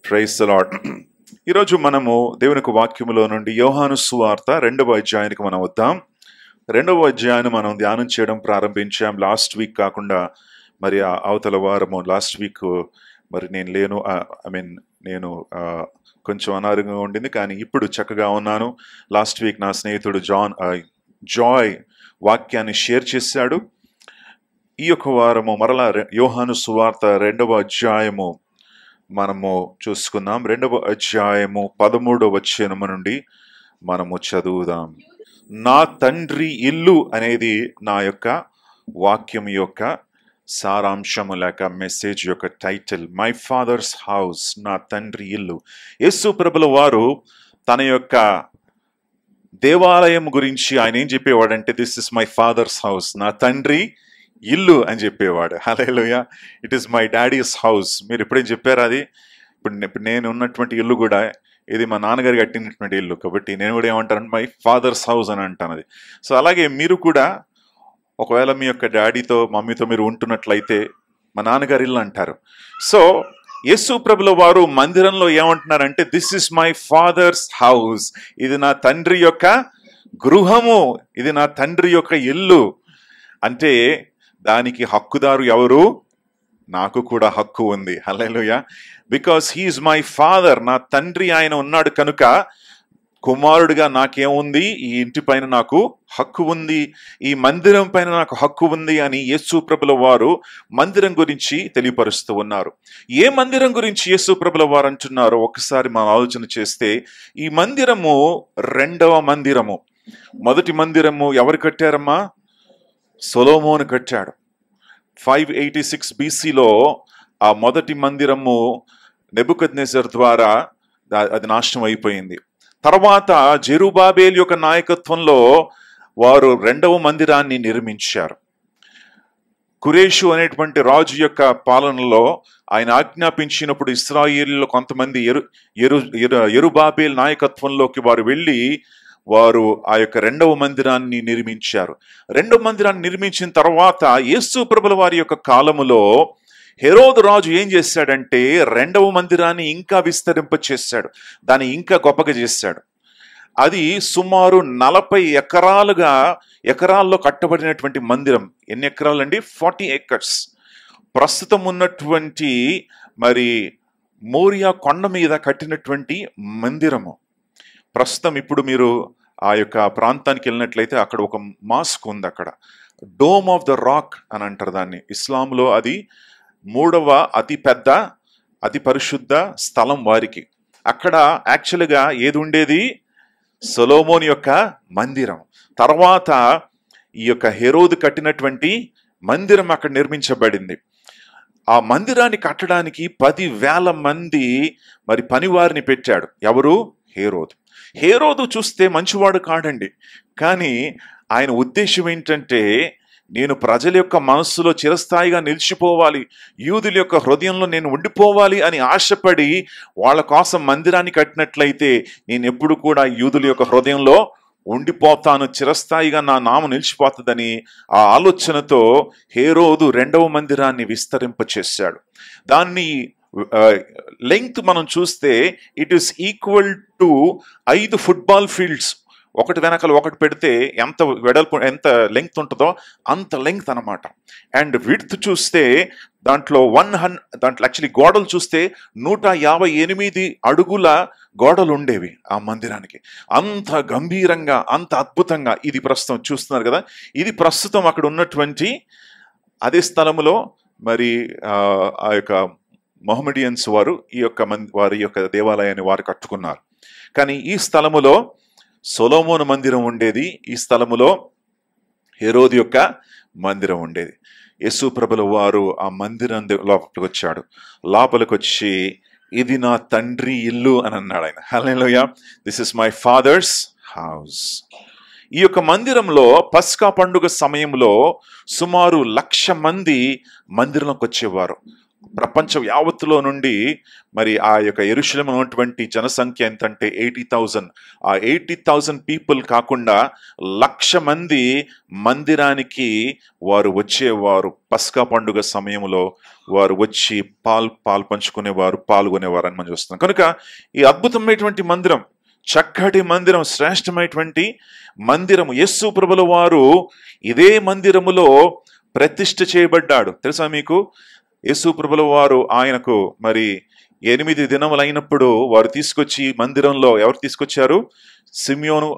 Praise the lord. ఈరోజు మనము దేవుని యొక్క వాక్యములో నుండి యోహాను సువార్త 2వ అధ్యాయానికి మనం వద్దాం. 2వ అధ్యాయాన్ని మనం ధ్యానం చేయడం ప్రారంభించాం లాస్ట్ వీక్ కాకుండా. మరి అవతల వారము లాస్ట్ వీక్ మరి నేను లేను, నేను కొంచెం అనారోగ్యంగా ఉండింది, కానీ ఇప్పుడు చక్కగా ఉన్నాను. లాస్ట్ వీక్ నా స్నేహితుడు జాయ్ వాక్యాన్ని షేర్ చేశాడు. ఈ యొక్క వారము మరలా యోహాను సువార్త 2వ అధ్యాయము మనము చూసుకుందాం. 2వ అధ్యాయము 13వ వచనము నుండి మనము చదువుదాం. నా తండ్రి ఇల్లు అనేది నా యొక్క వాక్యం యొక్క సారాంశము లేక మెసేజ్ యొక్క టైటిల్. మై ఫాదర్స్ హౌస్, నా తండ్రి ఇల్లు. యేసు ప్రభుల వారు తన యొక్క దేవాలయం గురించి ఆయన ఏం చెప్పేవాడంటే, this is my father's house, నా తండ్రి ఇల్లు అని చెప్పేవాడు. Hallelujah. It is my daddy's house. మీరు ఎప్పుడేం చెప్పారు అది? ఇప్పుడు నేను ఉన్నటువంటి ఇల్లు కూడా ఇది మా నాన్నగారు కట్టినటువంటి ఇల్లు, కాబట్టి నేను కూడా ఏమంటాను, మై ఫాదర్స్ హౌస్ అని అంటాను అది. సో అలాగే మీరు కూడా ఒకవేళ మీ యొక్క డాడీతో మమ్మీతో మీరు ఉంటున్నట్లయితే మా నాన్నగారి ఇల్లు అంటారు. సో యేసు ప్రభుల వారు మందిరంలో ఏమంటున్నారంటే, this is my father's house, ఇది నా తండ్రి యొక్క గృహము, ఇది నా తండ్రి యొక్క ఇల్లు. అంటే దానికి హక్కుదారు ఎవరు? నాకు కూడా హక్కు ఉంది. హల్లెలూయా. బికాస్ హీఈస్ మై ఫాదర్, నా తండ్రి ఆయన ఉన్నాడు కనుక కుమారుడిగా నాకేముంది? ఈ ఇంటి పైన నాకు హక్కు ఉంది, ఈ మందిరం పైన నాకు హక్కు ఉంది అని యేసు ప్రభుల వారు మందిరం గురించి తెలియపరుస్తూ ఉన్నారు. ఏ మందిరం గురించి యేసు ప్రభుల వారు అంటున్నారో ఒకసారి మనం ఆలోచన చేస్తే, ఈ మందిరము 2వ మందిరము. మొదటి మందిరము ఎవరు కట్టారమ్మా? సొలొమోను కట్టాడు. 586 BCలో ఆ మొదటి మందిరము నెబుకద్నెజర్ ద్వారా అది నాశనం అయిపోయింది. తర్వాత జెరుబాబేలు యొక్క నాయకత్వంలో వారు 2వ మందిరాన్ని నిర్మించారు. కురేషు అనేటువంటి రాజు యొక్క పాలనలో ఆయన ఆజ్ఞాపించినప్పుడు ఇశ్రాయేలులో కొంతమంది యెరుబాబేలు నాయకత్వంలోకి వారు వెళ్ళి వారు ఆ యొక్క 2వ మందిరాన్ని నిర్మించారు. 2వ మందిరాన్ని నిర్మించిన తర్వాత యేసు ప్రభుల వారి యొక్క కాలములో హెరోదు రాజు ఏం చేశాడంటే, 2వ మందిరాన్ని ఇంకా విస్తరింపచేశాడు, దాన్ని ఇంకా గొప్పగా చేశాడు. అది సుమారు 40 ఎకరాల్లో కట్టబడినటువంటి మందిరం. ఎన్ని ఎకరాలండి? 40 acres. ప్రస్తుతం ఉన్నటువంటి మరి మోరియా కొండ మీద కట్టినటువంటి మందిరము. ప్రస్తుతం ఇప్పుడు మీరు ఆ యొక్క ప్రాంతానికి వెళ్ళినట్లయితే అక్కడ ఒక మాస్క్ ఉంది. అక్కడ డోమ్ ఆఫ్ ద రాక్ అని అంటారు దాన్ని. ఇస్లాంలో అది 3వ అతి పెద్ద అతి పరిశుద్ధ స్థలం వారికి. అక్కడ యాక్చువల్గా ఏది ఉండేది? సొలొమోను యొక్క మందిరం. తర్వాత ఈ యొక్క హెరోదు కట్టినటువంటి మందిరం అక్కడ నిర్మించబడింది. ఆ మందిరాన్ని కట్టడానికి 10,000 మంది మరి పనివారిని పెట్టాడు. ఎవరు? హేరోదు. హేరోదు చూస్తే మంచివాడు కాడండి, కానీ ఆయన ఉద్దేశం ఏంటంటే, నేను ప్రజల యొక్క మనస్సులో చిరస్థాయిగా నిలిచిపోవాలి, యూదుల యొక్క హృదయంలో నేను ఉండిపోవాలి అని ఆశపడి వాళ్ళ కోసం మందిరాన్ని కట్టినట్లయితే నేను ఎప్పుడు కూడా యూదుల యొక్క హృదయంలో ఉండిపోతాను, చిరస్థాయిగా నా నామం నిలిచిపోతుందని ఆ ఆలోచనతో హేరోదు 2వ మందిరాన్ని విస్తరింపచేశాడు. దాన్ని లెంగ్త్ మనం చూస్తే it is equal to 5 football fields. ఒకటి వెనకాల ఒకటి పెడితే ఎంత వెడల్పు, ఎంత లెంగ్త్ ఉంటుందో అంత లెంగ్త్ అనమాట. అండ్ విడ్త్ చూస్తే దాంట్లో యాక్చువల్లీ గోడలు చూస్తే 158 అడుగుల గోడలు ఉండేవి ఆ మందిరానికి. అంత గంభీరంగా, అంత అద్భుతంగా. ఇది ప్రస్తుతం చూస్తున్నారు కదా, ఇది ప్రస్తుతం అక్కడ ఉన్నటువంటి అదే స్థలంలో మరి ఆ యొక్క మొహమ్మడియన్స్ వారు వారి యొక్క దేవాలయాన్ని వారు కట్టుకున్నారు. కానీ ఈ స్థలములో సొలొమోను మందిరం ఉండేది, ఈ స్థలములో హెరోదు యొక్క మందిరం ఉండేది. యేసు ప్రభుల వారు ఆ మందిరం లోపలికి వచ్చాడు. లోపలికి వచ్చి, ఇది నా తండ్రి ఇల్లు అని అన్నాడు ఆయన. Hallelujah. This is my father's house. ఈ యొక్క మందిరంలో పస్కా పండుగ సమయంలో సుమారు 1,00,000 మంది మందిరంలోకి వచ్చేవారు. ప్రపంచ యావత్తులో నుండి మరి ఆ యొక్క యెరూషలేములో ఉన్నటువంటి జనసంఖ్య ఎంతంటే 80,000. ఆ 80,000 పీపుల్ కాకుండా 1,00,000 మంది మందిరానికి వారు వచ్చేవారు. పస్కా పండుగ సమయంలో వారు వచ్చి పాలు పంచుకునేవారు, పాల్గొనేవారు అని మనం చూస్తున్నాం. కనుక ఈ అద్భుతమైనటువంటి మందిరం, చక్కటి మందిరం, శ్రేష్టమైనటువంటి మందిరము, యేసు ప్రభుల వారు ఇదే మందిరములో ప్రతిష్ఠ చేయబడ్డాడు. తెలుసా మీకు? యేసు ప్రభుల వారు ఆయనకు మరి 8 దినములైనప్పుడు వారు తీసుకొచ్చి మందిరంలో ఎవరు తీసుకొచ్చారు? సిమియోను,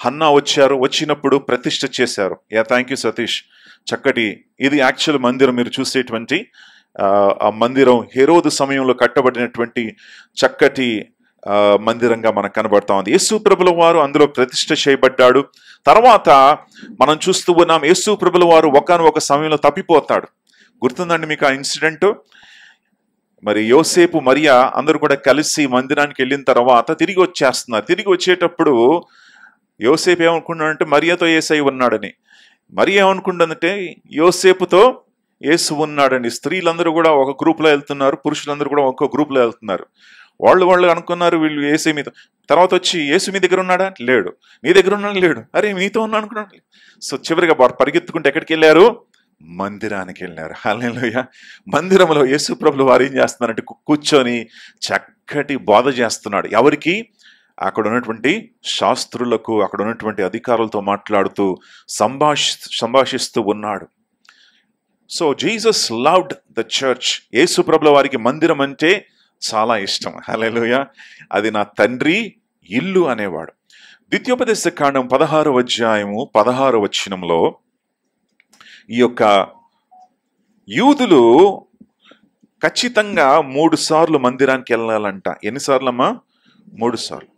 హన్నా వచ్చారు. వచ్చినప్పుడు ప్రతిష్ఠ చేశారు. Thank you Satish. చక్కటి ఇది యాక్చువల్ మందిరం. మీరు చూసేటువంటి ఆ మందిరం హెరోదు సమయంలో కట్టబడినటువంటి చక్కటి మందిరంగా మనకు కనబడతా ఉంది. యేసు ప్రభుల వారు అందులో ప్రతిష్ఠ చేయబడ్డాడు. తర్వాత మనం చూస్తూ ఉన్నాం, యేసు ప్రభుల వారు ఒకానొక సమయంలో తప్పిపోతాడు. గుర్తుందండి మీకు ఆ ఇన్సిడెంట్? మరి యోసేపు, మరియా అందరూ కూడా కలిసి మందిరానికి వెళ్ళిన తర్వాత తిరిగి వచ్చేస్తున్నారు. తిరిగి వచ్చేటప్పుడు యోసేపు ఏమనుకున్నాడంటే మరియాతో యేసయ్య ఉన్నాడని. మరియా ఏమనుకుంటుందంటే యోసేపుతో యేసు ఉన్నాడని. స్త్రీలందరూ కూడా ఒక గ్రూప్లో వెళ్తున్నారు, పురుషులందరూ కూడా ఒక గ్రూప్లో వెళ్తున్నారు. వాళ్ళు అనుకున్నారు వీళ్ళు యేసు మీద. తర్వాత వచ్చి యేసు మీ దగ్గర ఉన్నాడా? లేడు. నీ దగ్గర ఉన్నాడు? లేడు. అరే మీతో ఉన్నా అనుకున్నాడు. సో చివరిగా పరిగెత్తుకుంటే ఎక్కడికి వెళ్ళారు? మందిరానికి వెళ్ళారు. హల్లెలూయా. మందిరంలో యేసు ప్రభులు వారు ఏం చేస్తున్నారంటే కూర్చొని చక్కటి బోధ చేస్తున్నాడు. ఎవరికి? అక్కడ ఉన్నటువంటి శాస్త్రులకు, అక్కడ ఉన్నటువంటి అధికారులతో మాట్లాడుతూ సంభాషిస్తూ ఉన్నాడు. So Jesus loved the church. యేసు ప్రభుల వారికి మందిరం అంటే చాలా ఇష్టం. హల్లెలూయా. అది నా తండ్రి ఇల్లు అనేవాడు. ద్వితీయోపదేశ కాండం 16వ అధ్యాయము 16వ వచనంలో ఈ యొక్క యూదులు ఖచ్చితంగా 3 సార్లు మందిరానికి వెళ్ళాలంట. ఎన్నిసార్లు అమ్మా? 3 సార్లు.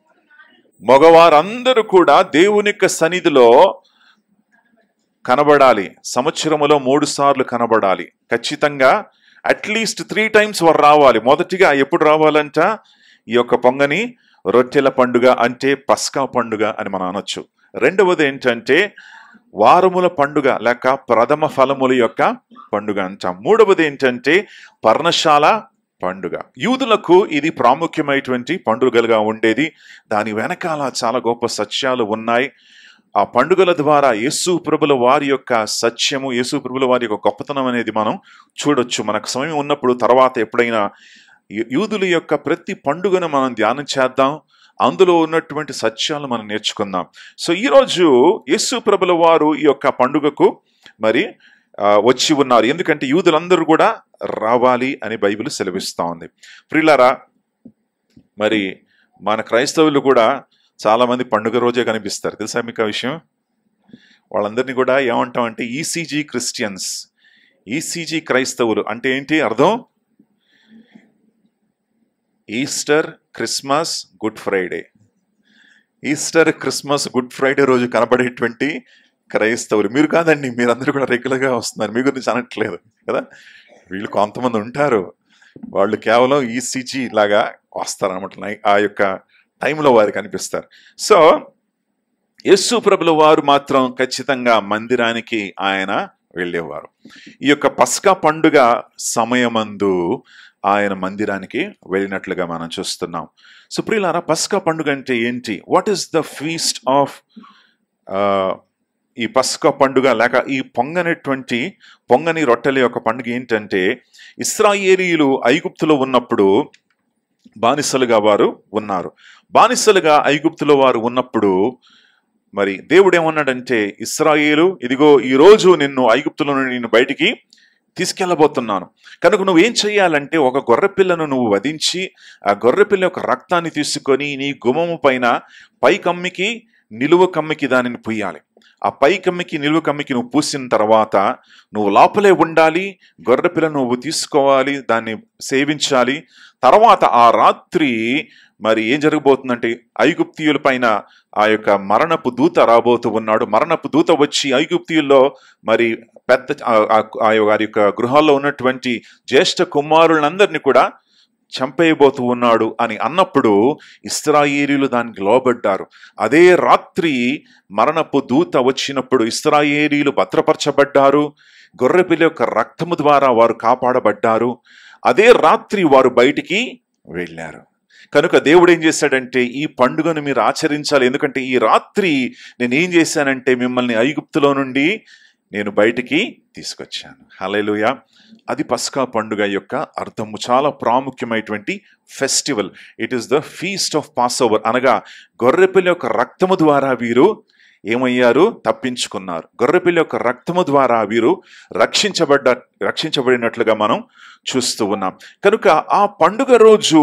మగవారందరూ కూడా దేవుని యొక్క సన్నిధిలో కనబడాలి. సంవత్సరములో 3 సార్లు కనబడాలి. ఖచ్చితంగా అట్లీస్ట్ 3 times వారు రావాలి. మొదటిగా ఎప్పుడు రావాలంట? ఈ యొక్క పొంగని రొట్టెల పండుగ అంటే పస్కా పండుగ అని మనం అనొచ్చు. రెండవది ఏంటంటే వారముల పండుగ లేక ప్రథమ ఫలముల యొక్క పండుగ అంటాం. మూడవది ఏంటంటే పర్ణశాల పండుగ. యూదులకు ఇది ప్రాముఖ్యమైనటువంటి పండుగలుగా ఉండేది. దాని వెనకాల చాలా గొప్ప సత్యాలు ఉన్నాయి. ఆ పండుగల ద్వారా యేసు ప్రభుల వారి యొక్క సత్యము, యేసు ప్రభుల వారి యొక్క గొప్పతనం అనేది మనం చూడొచ్చు. మనకు సమయం ఉన్నప్పుడు తర్వాత ఎప్పుడైనా యూదుల యొక్క ప్రతి పండుగను మనం ధ్యానం చేద్దాం. అందులో ఉన్నటువంటి సత్యాలు మనం నేర్చుకుందాం. సో ఈరోజు యేసు ప్రభుల వారు ఈ యొక్క పండుగకు మరి వచ్చి ఉన్నారు. ఎందుకంటే యూదులందరూ కూడా రావాలి అని బైబిల్ సెలవిస్తూ ఉంది. ప్రియులారా, మరి మన క్రైస్తవులు కూడా చాలా మంది పండుగ రోజే కనిపిస్తారు. తెలుసా మీకు ఆ విషయం? వాళ్ళందరినీ కూడా ఏమంటామంటే ఈసీజీ క్రిస్టియన్స్. ఈసీజీ క్రైస్తవులు అంటే ఏంటి అర్థం? Easter, Christmas, good Friday. Easter, Christmas, good Friday రోజు కనబడేటువంటి క్రైస్తవులు మీరు కాదండి. మీరందరూ కూడా రెగ్యులర్గా వస్తున్నారు. మీ గురించి అనట్లేదు కదా. వీళ్ళు కొంతమంది ఉంటారు, వాళ్ళు కేవలం ఈసీజీ లాగా వస్తారనమాట. ఆ యొక్క టైంలో వారు కనిపిస్తారు. సో యేసు ప్రభుల వారు మాత్రం ఖచ్చితంగా మందిరానికి ఆయన వెళ్ళేవారు. ఈ యొక్క పస్కా పండుగ సమయమందు ఆయన మందిరానికి వెళ్ళినట్లుగా మనం చూస్తున్నాం. సో ప్రియులారా, పస్కా పండుగ అంటే ఏంటి? What is the feast of ఈ పస్కా పండుగ లేక ఈ పొంగని రొట్టెల యొక్క పండుగ ఏంటంటే, ఇశ్రాయేలీయులు ఐగుప్తులో ఉన్నప్పుడు బానిసలుగా వారు ఉన్నారు. బానిసలుగా ఐగుప్తులో వారు ఉన్నప్పుడు మరి దేవుడు ఏమన్నాడంటే, ఇశ్రాయేలు, ఇదిగో ఈరోజు నిన్ను ఐగుప్తులో నుండి నేను బయటికి తీసుకెళ్ళబోతున్నాను. కనుక నువ్వేం చెయ్యాలంటే ఒక గొర్రెపిల్లను నువ్వు వధించి ఆ గొర్రెపిల్ల యొక్క రక్తాన్ని తీసుకొని నీ గుమ్మము పైన పై కమ్మికి నిలువ కమ్మికి దానిని పూయాలి. ఆ పై కమ్మికి నిలువ కమ్మికి నువ్వు పూసిన తర్వాత నువ్వు లోపలే ఉండాలి. గొర్రెపిల్ల నువ్వు తీసుకోవాలి, దాన్ని సేవించాలి. తర్వాత ఆ రాత్రి మరి ఏం జరగబోతుందంటే ఐగుప్తీయుల పైన ఆ యొక్క మరణపు దూత రాబోతూ ఉన్నాడు. మరణపు దూత వచ్చి ఐగుప్తీయుల్లో మరి పెద్ద వారి యొక్క గృహాల్లో ఉన్నటువంటి జ్యేష్ఠ కుమారులందరినీ కూడా చంపేయబోతూ ఉన్నాడు అని అన్నప్పుడు ఇశ్రాయేలీయులు దానికి లోబడ్డారు. అదే రాత్రి మరణపు దూత వచ్చినప్పుడు ఇశ్రాయేలీయులు భద్రపరచబడ్డారు. గొర్రెపిల్ల యొక్క రక్తము ద్వారా వారు కాపాడబడ్డారు. అదే రాత్రి వారు బయటికి వెళ్ళారు. కనుక దేవుడు ఏం చేశాడంటే ఈ పండుగను మీరు ఆచరించాలి, ఎందుకంటే ఈ రాత్రి నేను ఏం చేశానంటే మిమ్మల్ని ఐగుప్తులో నుండి నేను బయటికి తీసుకొచ్చాను. హల్లెలూయా. అది పస్కా పండుగ యొక్క అర్థము. చాలా ప్రాముఖ్యమైనటువంటి festival. It is the feast of pass over, అనగా గొర్రెపిల్ల యొక్క రక్తము ద్వారా ఏమయ్యారు? తప్పించుకున్నారు. గొర్రెపిల్ల యొక్క రక్తము ద్వారా వీరు రక్షించబడినట్లుగా మనం చూస్తూ ఉన్నాం. కనుక ఆ పండుగ రోజు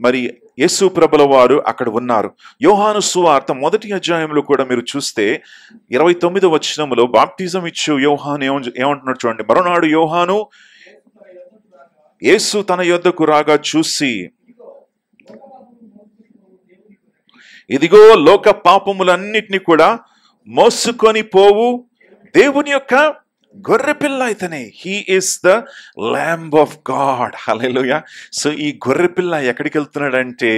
మరి యేసు ప్రభుల వారు అక్కడ ఉన్నారు. యోహాను సువార్త 1వ అధ్యాయంలో కూడా మీరు చూస్తే 29వ వచనంలో బాప్తిజం ఇచ్చు యోహాను ఏమంటున్నాడు చూడండి. మరునాడు యోహాను యేసు తన యొద్దకు రాగా చూసి, ఇదిగో లోక పాపములన్నిటినీ కూడా మోసుకొని పోవు దేవుని యొక్క గొర్రెపిల్ల ఇతనే. He is the lamb of God. Hallelujah. So ఈ గొర్రెపిల్ల ఎక్కడికి వెళ్తున్నాడంటే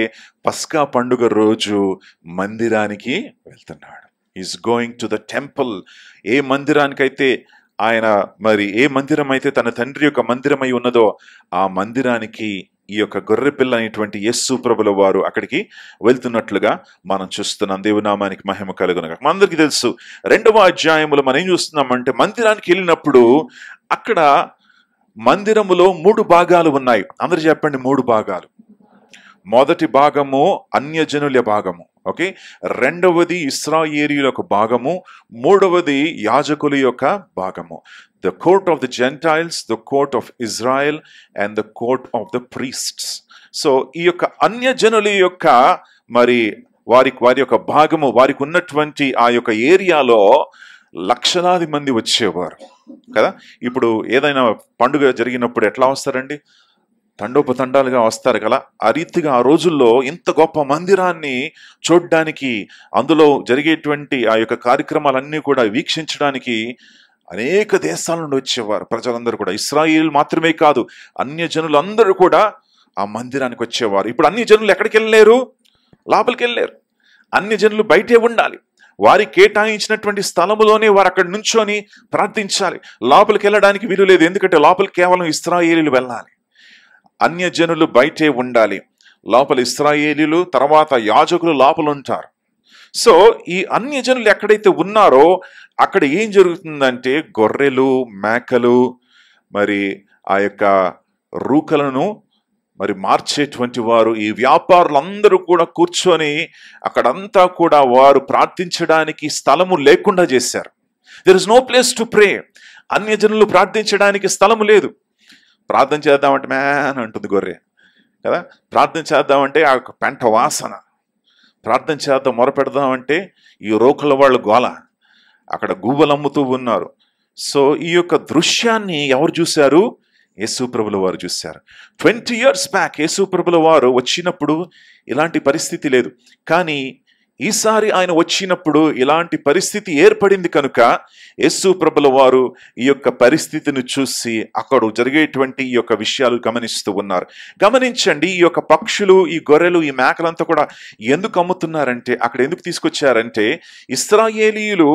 పస్కా పండుగ రోజు మందిరానికి వెళ్తున్నాడు. Is going to the temple. ఏ మందిరానికైతే ఆయన ఏ మందిరం అయితే తన తండ్రి యొక్క మందిరమై ఉన్నదో ఆ మందిరానికి ఈ యొక్క గొర్రెపిల్ల అనేటువంటి యేసు ప్రభుల వారు అక్కడికి వెళ్తున్నట్లుగా మనం చూస్తున్నాం. దేవునామానికి మహిమ కలుగును గాక. మనందరికీ తెలుసు 2వ అధ్యాయములో మనం ఏం చూస్తున్నామంటే మందిరానికి వెళ్ళినప్పుడు అక్కడ మందిరములో 3 భాగాలు ఉన్నాయి. అందరూ చెప్పండి 3 భాగాలు. మొదటి భాగము అన్యజనుల భాగము, ఓకే. రెండవది ఇశ్రాయేలీయుల యొక్క భాగము, మూడవది యాజకుల యొక్క భాగము. The court of the Gentiles, the court of Israel and the court of the priests. So ఈ యొక్క అన్యజనుల యొక్క వారి యొక్క భాగము, వారికి ఉన్నటువంటి ఆ యొక్క ఏరియాలో లక్షలాది మంది వచ్చేవారు కదా. ఇప్పుడు ఏదైనా పండుగ జరిగినప్పుడు ఎట్లా వస్తారండి? తండోపతండాలుగా వస్తారు కదా. ఆ రీతిగా ఆ రోజుల్లో ఇంత గొప్ప మందిరాన్ని చూడడానికి, అందులో జరిగేటువంటి ఆ యొక్క కార్యక్రమాలన్నీ కూడా వీక్షించడానికి అనేక దేశాల నుండి వచ్చేవారు ప్రజలందరూ కూడా. ఇశ్రాయేలు మాత్రమే కాదు, అన్యజనులు అందరూ కూడా ఆ మందిరానికి వచ్చేవారు. ఇప్పుడు అన్యజనులు ఎక్కడికి వెళ్ళలేరు? లోపలికి వెళ్ళలేరు. అన్యజనులు బయటే ఉండాలి. వారికి కేటాయించినటువంటి స్థలములోనే వారు అక్కడ నుంచొని ప్రార్థించాలి. లోపలికి వెళ్ళడానికి వీలు లేదు, ఎందుకంటే లోపలికి కేవలం ఇశ్రాయేలీలు వెళ్ళాలి. అన్యజనులు బయటే ఉండాలి. లోపల ఇశ్రాయేలీలు, తర్వాత యాజకులు లోపల ఉంటారు. సో ఈ అన్యజనులు ఎక్కడైతే ఉన్నారో అక్కడ ఏం జరుగుతుందంటే గొర్రెలు, మేకలు, ఆ యొక్క రూకలను మార్చేటువంటి వారు, ఈ వ్యాపారులందరూ కూడా కూర్చొని అక్కడంతా కూడా వారు ప్రార్థించడానికి స్థలము లేకుండా చేశారు. There is no place to pray. అన్యజనులు ప్రార్థించడానికి స్థలము లేదు. ప్రార్థన చేద్దామంటే మ్యాన్ అంటుంది గొర్రె కదా. ప్రార్థన చేద్దామంటే ఆ పెంట వాసన. ప్రార్థన చేద్దాం, మొరపెడదామంటే ఈ రోకల వాళ్ళు గోల, అక్కడ గువ్వలు అమ్ముతూ ఉన్నారు. సో ఈ యొక్క దృశ్యాన్ని ఎవరు చూశారు? యేసు ప్రభుల వారు చూశారు. 20 years బ్యాక్ యేసు ప్రభుల వారు వచ్చినప్పుడు ఇలాంటి పరిస్థితి లేదు. కానీ ఈసారి ఆయన వచ్చినప్పుడు ఇలాంటి పరిస్థితి ఏర్పడింది కనుక యేసు ప్రభుల వారు ఈ యొక్క పరిస్థితిని చూసి అక్కడ జరిగేటువంటి ఈ యొక్క విషయాలు గమనిస్తూ ఉన్నారు. గమనించండి, ఈ యొక్క పక్షులు, ఈ గొర్రెలు, ఈ మేకలంతా కూడా ఎందుకు అమ్ముతున్నారంటే, అక్కడ ఎందుకు తీసుకొచ్చారంటే ఇశ్రాయేలీయులు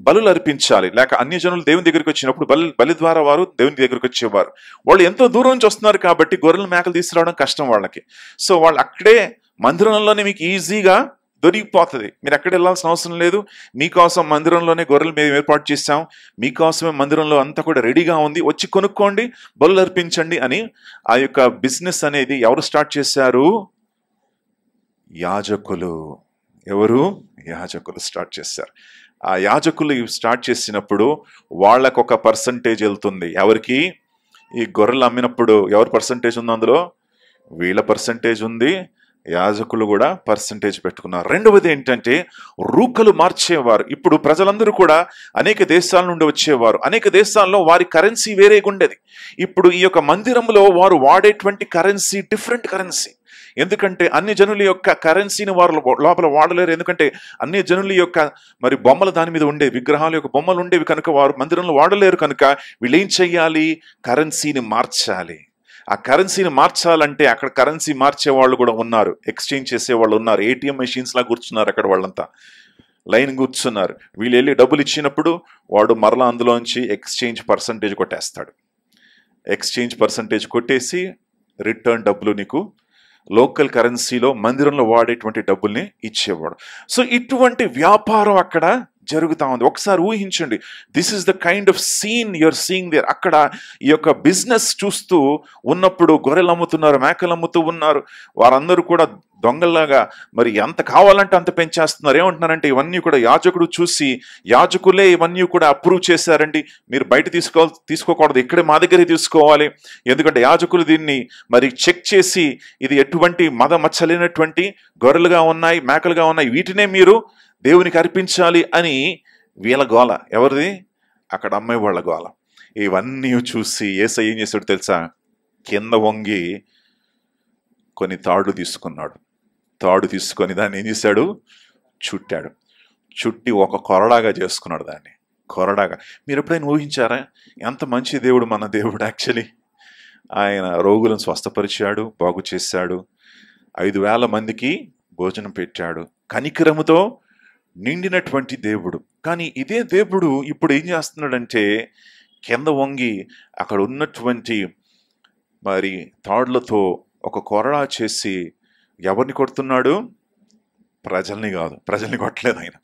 బలులు అర్పించాలి, లేక అన్యజనులు దేవుని దగ్గరికి వచ్చినప్పుడు బలి ద్వారా వారు దేవుని దగ్గరికి వచ్చేవారు. వాళ్ళు ఎంతో దూరం నుంచి వస్తున్నారు కాబట్టి గొర్రెలు మేకలు తీసుకురావడం కష్టం వాళ్ళకి. సో వాళ్ళు అక్కడే మందిరంలోనే మీకు ఈజీగా దొరికిపోతుంది. మీరు ఎక్కడ వెళ్ళాల్సిన అవసరం లేదు. మీకోసం మందిరంలోనే గొర్రెలు మేము ఏర్పాటు చేశాం, మీకోసమే మందిరంలో అంతా కూడా రెడీగా ఉంది, వచ్చి కొనుక్కోండి, బలులు అర్పించండి అని ఆ యొక్క బిజినెస్ అనేది ఎవరు స్టార్ట్ చేశారు? యాజకులు. ఎవరు? యాజకులు స్టార్ట్ చేశారు. ఆ యాజకులు స్టార్ట్ చేసినప్పుడు వాళ్ళకు ఒక పర్సంటేజ్ వెళ్తుంది. ఎవరికి? ఈ గొర్రెలు అమ్మినప్పుడు ఎవరు పర్సంటేజ్ ఉంది? అందులో వీళ్ళ పర్సంటేజ్ ఉంది, యాజకులు కూడా పర్సంటేజ్ పెట్టుకున్నారు. రెండవది ఏంటంటే రూకలు మార్చేవారు. ఇప్పుడు ప్రజలందరూ కూడా అనేక దేశాల నుండి వచ్చేవారు. అనేక దేశాల్లో వారి కరెన్సీ వేరేగా ఉండేది. ఇప్పుడు ఈ యొక్క మందిరంలో వారు వాడేటువంటి కరెన్సీ డిఫరెంట్ కరెన్సీ. ఎందుకంటే అన్ని జనుల యొక్క కరెన్సీని వారు లోపల వాడలేరు. ఎందుకంటే అన్ని జనుల యొక్క బొమ్మలు దాని మీద ఉండేవి, విగ్రహాల యొక్క బొమ్మలు ఉండేవి కనుక వారు మందిరంలో వాడలేరు. కనుక వీళ్ళు ఏం చెయ్యాలి? కరెన్సీని మార్చాలి. ఆ కరెన్సీని మార్చాలంటే అక్కడ కరెన్సీ మార్చే వాళ్ళు కూడా ఉన్నారు, ఎక్స్చేంజ్ చేసే వాళ్ళు ఉన్నారు. ఏటీఎం మెషిన్స్ లా కూర్చున్నారు అక్కడ, వాళ్ళంతా లైన్ కూర్చున్నారు. వీళ్ళు వెళ్ళి డబ్బులు ఇచ్చినప్పుడు వాడు మరలా అందులోంచి ఎక్స్చేంజ్ పర్సంటేజ్ కొట్టేస్తాడు. ఎక్స్చేంజ్ పర్సంటేజ్ కొట్టేసి రిటర్న్ డబ్బులు నీకు లోకల్ కరెన్సీలో మందిరంలో వాడేటువంటి డబ్బుల్ని ఇచ్చేవాడు. సో ఇటువంటి వ్యాపారం అక్కడ జరుగుతూ ఉంది. ఒకసారి ఊహించండి, this is the kind of scene you're seeing there. అక్కడ ఈ యొక్క బిజినెస్ చూస్తూ ఉన్నప్పుడు గొర్రెలు అమ్ముతున్నారు, మేకలు అమ్ముతూ ఉన్నారు. వారందరూ కూడా దొంగల్లాగా మరి ఎంత కావాలంటే అంత పెంచేస్తున్నారు. ఏమంటున్నారంటే ఇవన్నీ కూడా యాజకుడు చూసి, యాజకులే ఇవన్నీ కూడా అప్రూవ్ చేశారండి, మీరు బయట తీసుకోకూడదు, ఇక్కడే మా దగ్గరే తీసుకోవాలి. ఎందుకంటే యాజకులు దీన్ని మరి చెక్ చేసి ఇది ఎటువంటి మద మచ్చలేనటువంటి గొర్రెలుగా ఉన్నాయి, మేకలుగా ఉన్నాయి, వీటినే మీరు దేవునికి అర్పించాలి అని వీళ్ళ గోల. ఎవరిది? అక్కడ అమ్మాయి వాళ్ళ గోల. ఇవన్నీ చూసి యేసయ్య ఏం చేశాడు తెలుసా? కింద వంగి కొన్ని తాడు తీసుకున్నాడు. తాడు తీసుకొని దాన్ని ఏం చేశాడు? చుట్టాడు. చుట్టి ఒక కొరడాగా చేసుకున్నాడు దాన్ని. కొరడాగా. మీరు ఎప్పుడైనా ఊహించారా ఎంత మంచి దేవుడు మన దేవుడు? యాక్చువల్లీ ఆయన రోగులను స్వస్థపరిచాడు, బాగు చేశాడు, 5,000 మందికి భోజనం పెట్టాడు, కనికరముతో నిండినటువంటి దేవుడు. కానీ ఇదే దేవుడు ఇప్పుడు ఏం చేస్తున్నాడంటే కింద వంగి అక్కడ ఉన్నటువంటి మరి తాడులతో ఒక కొరడా చేసి ఎవరిని కొడుతున్నాడు? ప్రజల్ని కాదు, ప్రజల్ని కొట్టలేదు ఆయన.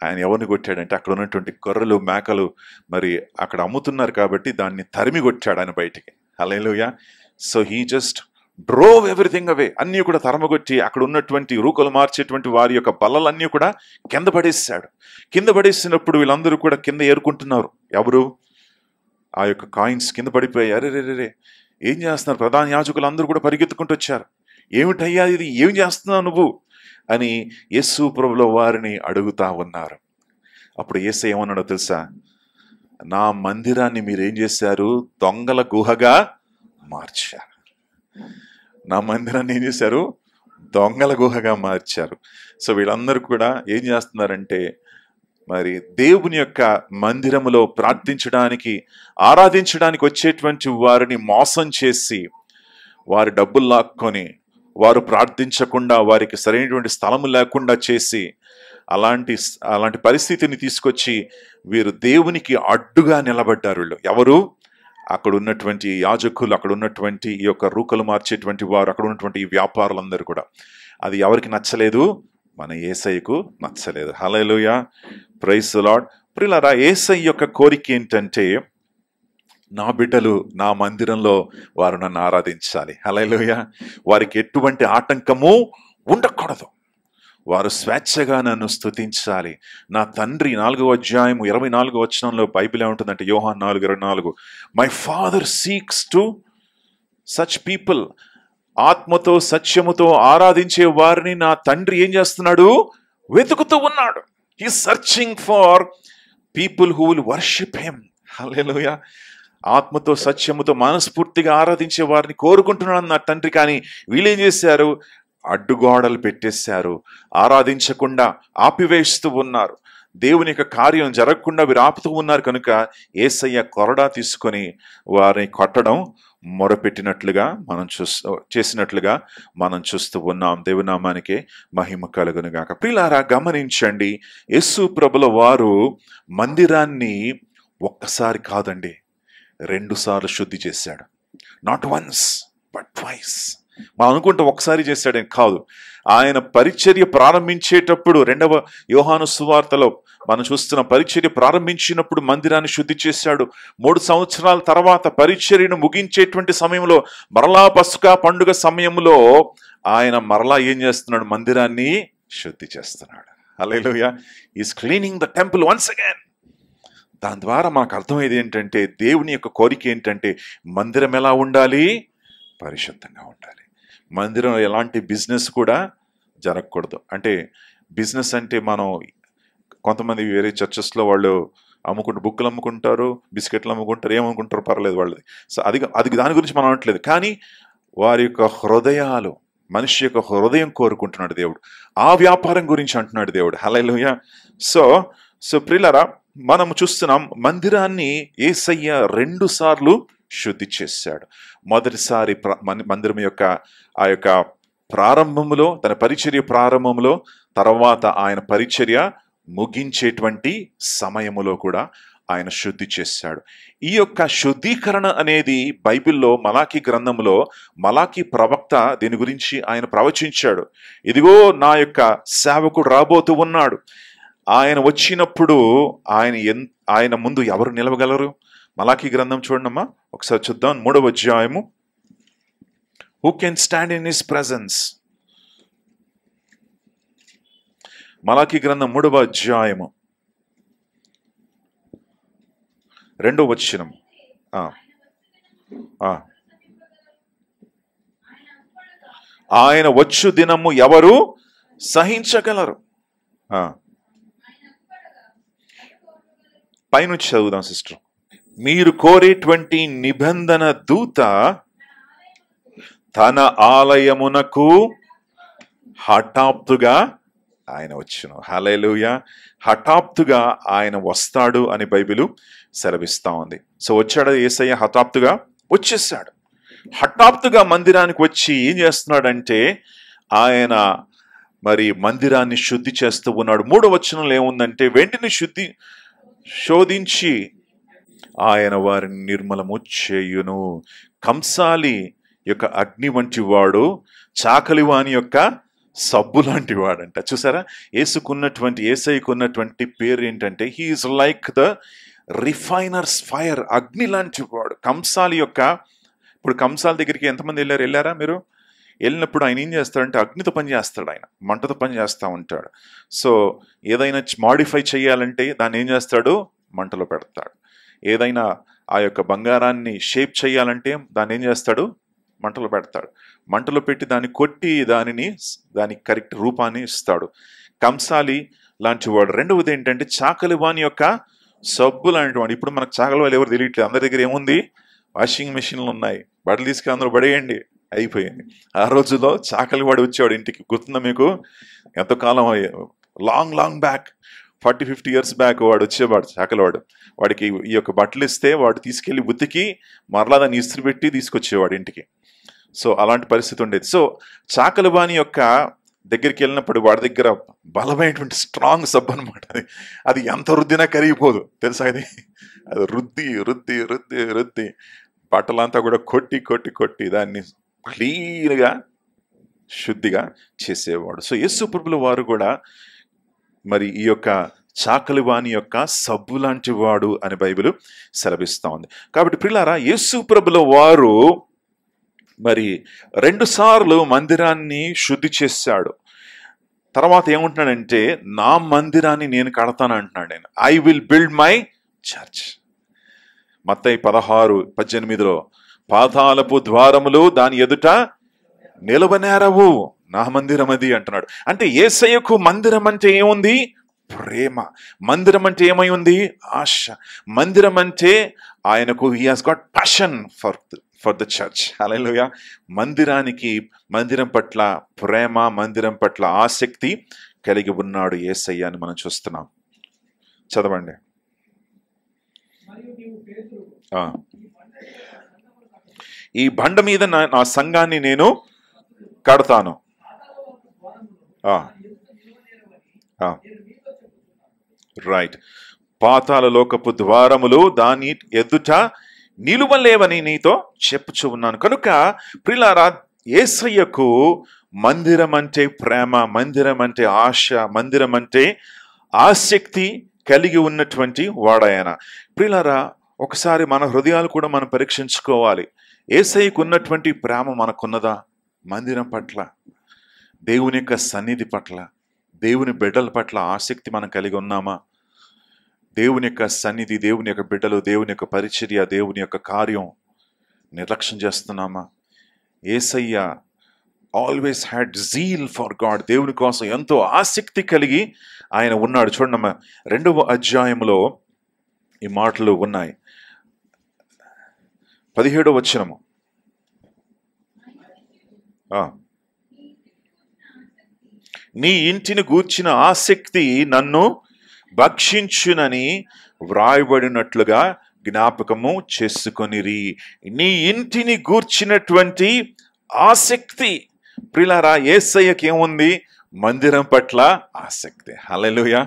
ఆయన ఎవరిని కొట్టాడంటే అక్కడ ఉన్నటువంటి గొర్రెలు మేకలు మరి అక్కడ అమ్ముతున్నారు కాబట్టి దాన్ని తరిమి కొట్టాడు ఆయన బయటికి. Hallelujah. So he just drove everything away. అన్నీ కూడా తరమగొట్టి అక్కడ ఉన్నటువంటి రూకలు మార్చేటువంటి వారి యొక్క బల్లలన్నీ కూడా కింద పడేసాడు. కింద పడేసినప్పుడు వీళ్ళందరూ కూడా కింద ఏరుకుంటున్నారు. ఎవరు? ఆ యొక్క కాయిన్స్ కింద పడిపోయాయి. అరే ఏం చేస్తున్నారు? ప్రధాన యాజకులు అందరూ కూడా పరిగెత్తుకుంటూ వచ్చారు. ఏమిటయ్యా ఇది, ఏం చేస్తున్నావు నువ్వు అని యేసు ప్రభుల వారిని అడుగుతా ఉన్నారు. అప్పుడు యేసయ్య ఏమన్నాడో తెలుసా? నా మందిరాన్ని మీరు ఏం చేశారు? దొంగల గుహగా మార్చారు. నా మందిరాన్ని ఏం చేశారు? దొంగల గుహగా మార్చారు. సో వీళ్ళందరూ కూడా ఏం చేస్తున్నారంటే మరి దేవుని యొక్క మందిరములో ప్రార్థించడానికి, ఆరాధించడానికి వచ్చేటువంటి వారిని మోసం చేసి, వారి డబ్బులు లాక్కొని, వారు ప్రార్థించకుండా వారికి సరైనటువంటి స్థలము లేకుండా చేసి, అలాంటి పరిస్థితిని తీసుకొచ్చి వీరు దేవునికి అడ్డుగా నిలబడ్డారు. వీళ్ళు ఎవరు? అక్కడ ఉన్నటువంటి యాజకులు, అక్కడ ఉన్నటువంటి ఈ యొక్క రూకలు మార్చేటువంటి వారు, అక్కడ ఉన్నటువంటి ఈ వ్యాపారులందరూ కూడా. అది ఎవరికి నచ్చలేదు? మన యేసయ్యకు నచ్చలేదు. హల్లెలూయా, ప్రైజ్ ది లార్డ్. ప్రియులారా, యేసయ్య యొక్క కోరిక ఏంటంటే నా బిడ్డలు నా మందిరంలో వారు నన్ను ఆరాధించాలి. హల్లెలూయా. వారికి ఎటువంటి ఆటంకము ఉండకూడదు. వారు స్వేచ్ఛగా నన్ను స్తుతించాలి. నా తండ్రి 4వ అధ్యాయం 24వ వచనంలో బైబిల్ ఏముంటుందంటే యోహాను 4:24, my father seeks to such people. ఆత్మతో సత్యముతో ఆరాధించే వారిని నా తండ్రి ఏం చేస్తున్నాడు? వెతుకుతూ ఉన్నాడు. He searching for people who will worship him. Hallelujah. ఆత్మతో సత్యముతో మనస్ఫూర్తిగా ఆరాధించే వారిని కోరుకుంటున్నాడు నా తండ్రి. కానీ వీళ్ళేం చేశారు? అడ్డుగోడలు పెట్టేశారు. ఆరాధించకుండా ఆపివేస్తూ ఉన్నారు. దేవుని యొక్క కార్యం జరగకుండా వీరు ఆపుతూ ఉన్నారు. కనుక యేసయ్య కొరడా తీసుకొని వారిని కొట్టడం మొరపెట్టినట్లుగా చేసినట్లుగా మనం చూస్తూ ఉన్నాం. దేవుని నామానికే మహిమ కలుగును గాక. ప్రియులారా, గమనించండి, యేసు ప్రభుల వారు మందిరాన్ని ఒక్కసారి కాదండి, 2 సార్లు శుద్ధి చేశాడు. Not once but twice. మనం అనుకుంటే ఒకసారి చేశాడని కాదు. ఆయన పరిచర్య ప్రారంభించేటప్పుడు 2వ యోహాను సువార్తలో మనం చూస్తున్న పరిచర్య ప్రారంభించినప్పుడు మందిరాన్ని శుద్ధి చేశాడు. 3 సంవత్సరాల తర్వాత పరిచర్యను ముగించేటువంటి సమయంలో, మరలా పస్కా పండుగ సమయంలో ఆయన మరలా ఏం చేస్తున్నాడు? మందిరాన్ని శుద్ధి చేస్తున్నాడు. Hallelujah. Is cleaning the temple once again. దాని ద్వారా మనకు అర్థమయ్యేది ఏంటంటే దేవుని యొక్క కోరిక ఏంటంటే మందిరం ఎలా ఉండాలి? పరిశుద్ధంగా ఉండాలి. మందిరం ఎలాంటి బిజినెస్ కూడా జరగకూడదు. అంటే బిజినెస్ అంటే మనం కొంతమంది వేరే చర్చెస్లో వాళ్ళు బుక్కులు అమ్ముకుంటారు, బిస్కెట్లు అమ్ముకుంటారు, ఏమనుకుంటారు పర్లేదు వాళ్ళది. సో అది దాని గురించి మనం అనట్లేదు. కానీ వారి యొక్క హృదయాలు, మనిషి యొక్క హృదయం కోరుకుంటున్నాడు దేవుడు. ఆ వ్యాపారం గురించి అంటున్నాడు దేవుడు. హల్లెలూయా. సో ప్రియులారా, మనం చూస్తున్నాం మందిరాన్ని యేసయ్య 2 సార్లు శుద్ధి చేశాడు. మొదటిసారి మందిరం యొక్క ఆ యొక్క ప్రారంభంలో, తన పరిచర్య ప్రారంభంలో, తర్వాత ఆయన పరిచర్య ముగించేటువంటి సమయములో కూడా ఆయన శుద్ధి చేశాడు. ఈ యొక్క శుద్ధీకరణ అనేది బైబిల్లో మలాకీ గ్రంథంలో మలాకీ ప్రవక్త దీని గురించి ఆయన ప్రవచించాడు. ఇదిగో నా యొక్క సేవకుడు రాబోతూ ఉన్నాడు, ఆయన వచ్చినప్పుడు ఆయన ముందు ఎవరు నిలవగలరు? మలాకీ గ్రంథం చూడండమ్మా, ఒకసారి చూద్దాం. 3వ అధ్యాయము. Who can stand in his presence? Malachi గ్రంథం 3వ అధ్యాయము 2వ వచనం. ఆయన వచ్చు దినము ఎవరు సహించగలరు? పైనుంచి చదువుదాం సిస్టర్. మీరు కోరేటువంటి నిబంధన దూత తన ఆలయమునకు హఠాత్తుగా ఆయన వచ్చును. హల్లెలూయా. హఠాత్తుగా ఆయన వస్తాడు అని బైబిలు సెలవిస్తా ఉంది. సో వచ్చాడు యేసయ్య, హఠాత్తుగా వచ్చేసాడు. హఠాత్తుగా మందిరానికి వచ్చి ఏం చేస్తున్నాడంటే ఆయన మరి మందిరాన్ని శుద్ధి చేస్తూ ఉన్నాడు. 3వ వచనంలో ఏముందంటే, వెంటనే శోధించి ఆయన వారిని నిర్మలము చేయును. కంసాలి యొక్క అగ్ని వంటి వాడు, చాకలివాని యొక్క సబ్బు లాంటి వాడంట. చూసారా, యేసయ్యకున్నటువంటి పేరు ఏంటంటే he is like the refiner's fire. అగ్ని లాంటి వాడు. కంసాలి యొక్క, ఇప్పుడు కంసాల దగ్గరికి ఎంతమంది వెళ్ళారా మీరు? వెళ్ళినప్పుడు ఆయన ఏం చేస్తాడంటే అగ్నితో పని చేస్తాడు, ఆయన మంటతో పని చేస్తూ ఉంటాడు. సో ఏదైనా మాడిఫై చేయాలంటే దాన్ని ఏం చేస్తాడు? మంటలో పెడతాడు. ఏదైనా ఆ యొక్క బంగారాన్ని షేప్ చేయాలంటే దాన్ని ఏం చేస్తాడు? మంటలో పెడతాడు. మంటలో పెట్టి దాన్ని కొట్టి దానికి కరెక్ట్ రూపాన్ని ఇస్తాడు. కంసాలి లాంటి వాడు. 2వది ఏంటంటే చాకలివాని యొక్క సబ్బు లాంటి వాడు. ఇప్పుడు మనకు చాకలివాళ్ళు ఎవరు తెలియట్లేదు. అందరి దగ్గర ఏముంది? వాషింగ్ మెషిన్లు ఉన్నాయి. బట్టలు తీసుకుని అందరూ పడేయండి, అయిపోయింది. ఆ రోజుల్లో చాకలివాడు వచ్చేవాడు ఇంటికి. గుర్తుందా మీకు? ఎంతకాలం, లాంగ్ బ్యాక్, 40-50 ఇయర్స్ బ్యాక్ వాడు వచ్చేవాడు చాకలివాడు. వాడికి ఈ యొక్క బట్టలు ఇస్తే వాడు తీసుకెళ్లి ఉతికి మరలా దాన్ని ఇస్త్రీ పెట్టి తీసుకొచ్చేవాడు ఇంటికి. సో అలాంటి పరిస్థితి ఉండేది. సో చాకలివాని యొక్క దగ్గరికి వెళ్ళినప్పుడు వాడి దగ్గర బలమైనటువంటి స్ట్రాంగ్ సబ్బు అనమాట. అది ఎంత రుద్దినా కరిగిపోదు, తెలుసా? అది రుద్ది బట్టలంతా కూడా కొట్టి దాన్ని క్లీన్గా శుద్ధిగా చేసేవాడు. సో యేసు ప్రభుల వారు కూడా మరి ఈ యొక్క చాకలివాని యొక్క సబ్బు లాంటి వాడు అని బైబిల్ సెలవిస్తా ఉంది. కాబట్టి ప్రియులారా, యేసు ప్రభుల వారు మరి 2 సార్లు మందిరాన్ని శుద్ధి చేశాడు. తర్వాత ఏమంటున్నాడంటే, నా మందిరాన్ని నేను కడతాను అంటున్నాడు ఆయన. I will build my church. మత్తయి 16:18 పాతాళపు ద్వారములు దాని ఎదుట నిలవనేరవు, నా మందిరం అది అంటున్నాడు. అంటే యేసయ్యకు మందిరం అంటే ఏముంది? ప్రేమ. మందిరం అంటే ఏమై ఉంది? ఆశ. మందిరం అంటే ఆయనకు he has got passion for the church. Hallelujah. మందిరం పట్ల ప్రేమ, మందిరం పట్ల ఆసక్తి కలిగి ఉన్నాడు యేసయ్య అని మనం చూస్తున్నాం. చదవండి. ఈ బండ మీద నా సంఘాన్ని నేను కడతాను. రైట్. పాతాళ లోకపు ద్వారములు దాని ఎదుట నిలువలేవని నీతో చెప్పుచూ ఉన్నాను. కనుక ప్రియులారా, యేసయ్యకు మందిరం అంటే ప్రేమ, మందిరం అంటే ఆశ, మందిరం అంటే ఆసక్తి కలిగి ఉన్నటువంటి వాడాయన. ప్రియులారా, ఒకసారి మన హృదయాలు కూడా మనం పరీక్షించుకోవాలి. యేసయ్యకు ఉన్నటువంటి ప్రేమ మనకున్నదా? మందిరం పట్ల, దేవుని యొక్క సన్నిధి పట్ల, దేవుని బిడ్డల పట్ల ఆసక్తి మనం కలిగి ఉన్నామా? దేవుని యొక్క సన్నిధి, దేవుని యొక్క బిడ్డలు, దేవుని యొక్క పరిచర్య, దేవుని యొక్క కార్యం నిర్లక్ష్యం చేస్తున్నామా? యేసయ్య always had zeal for God. దేవుని కోసం ఎంతో ఆసక్తి కలిగి ఆయన ఉన్నాడు. చూడమ్మా, 2వ అధ్యాయంలో ఈ మాటలు ఉన్నాయి. 17వ వచనము. నీ ఇంటిని గూర్చిన ఆసక్తి నన్ను భక్షించునని వ్రాయబడినట్లుగా జ్ఞాపకము చేసుకొనిరి. నీ ఇంటిని గూర్చినటువంటి ఆసక్తి. ప్రియులారా, యేసయ్యకి ఏముంది? మందిరం పట్ల ఆసక్తి. Hallelujah.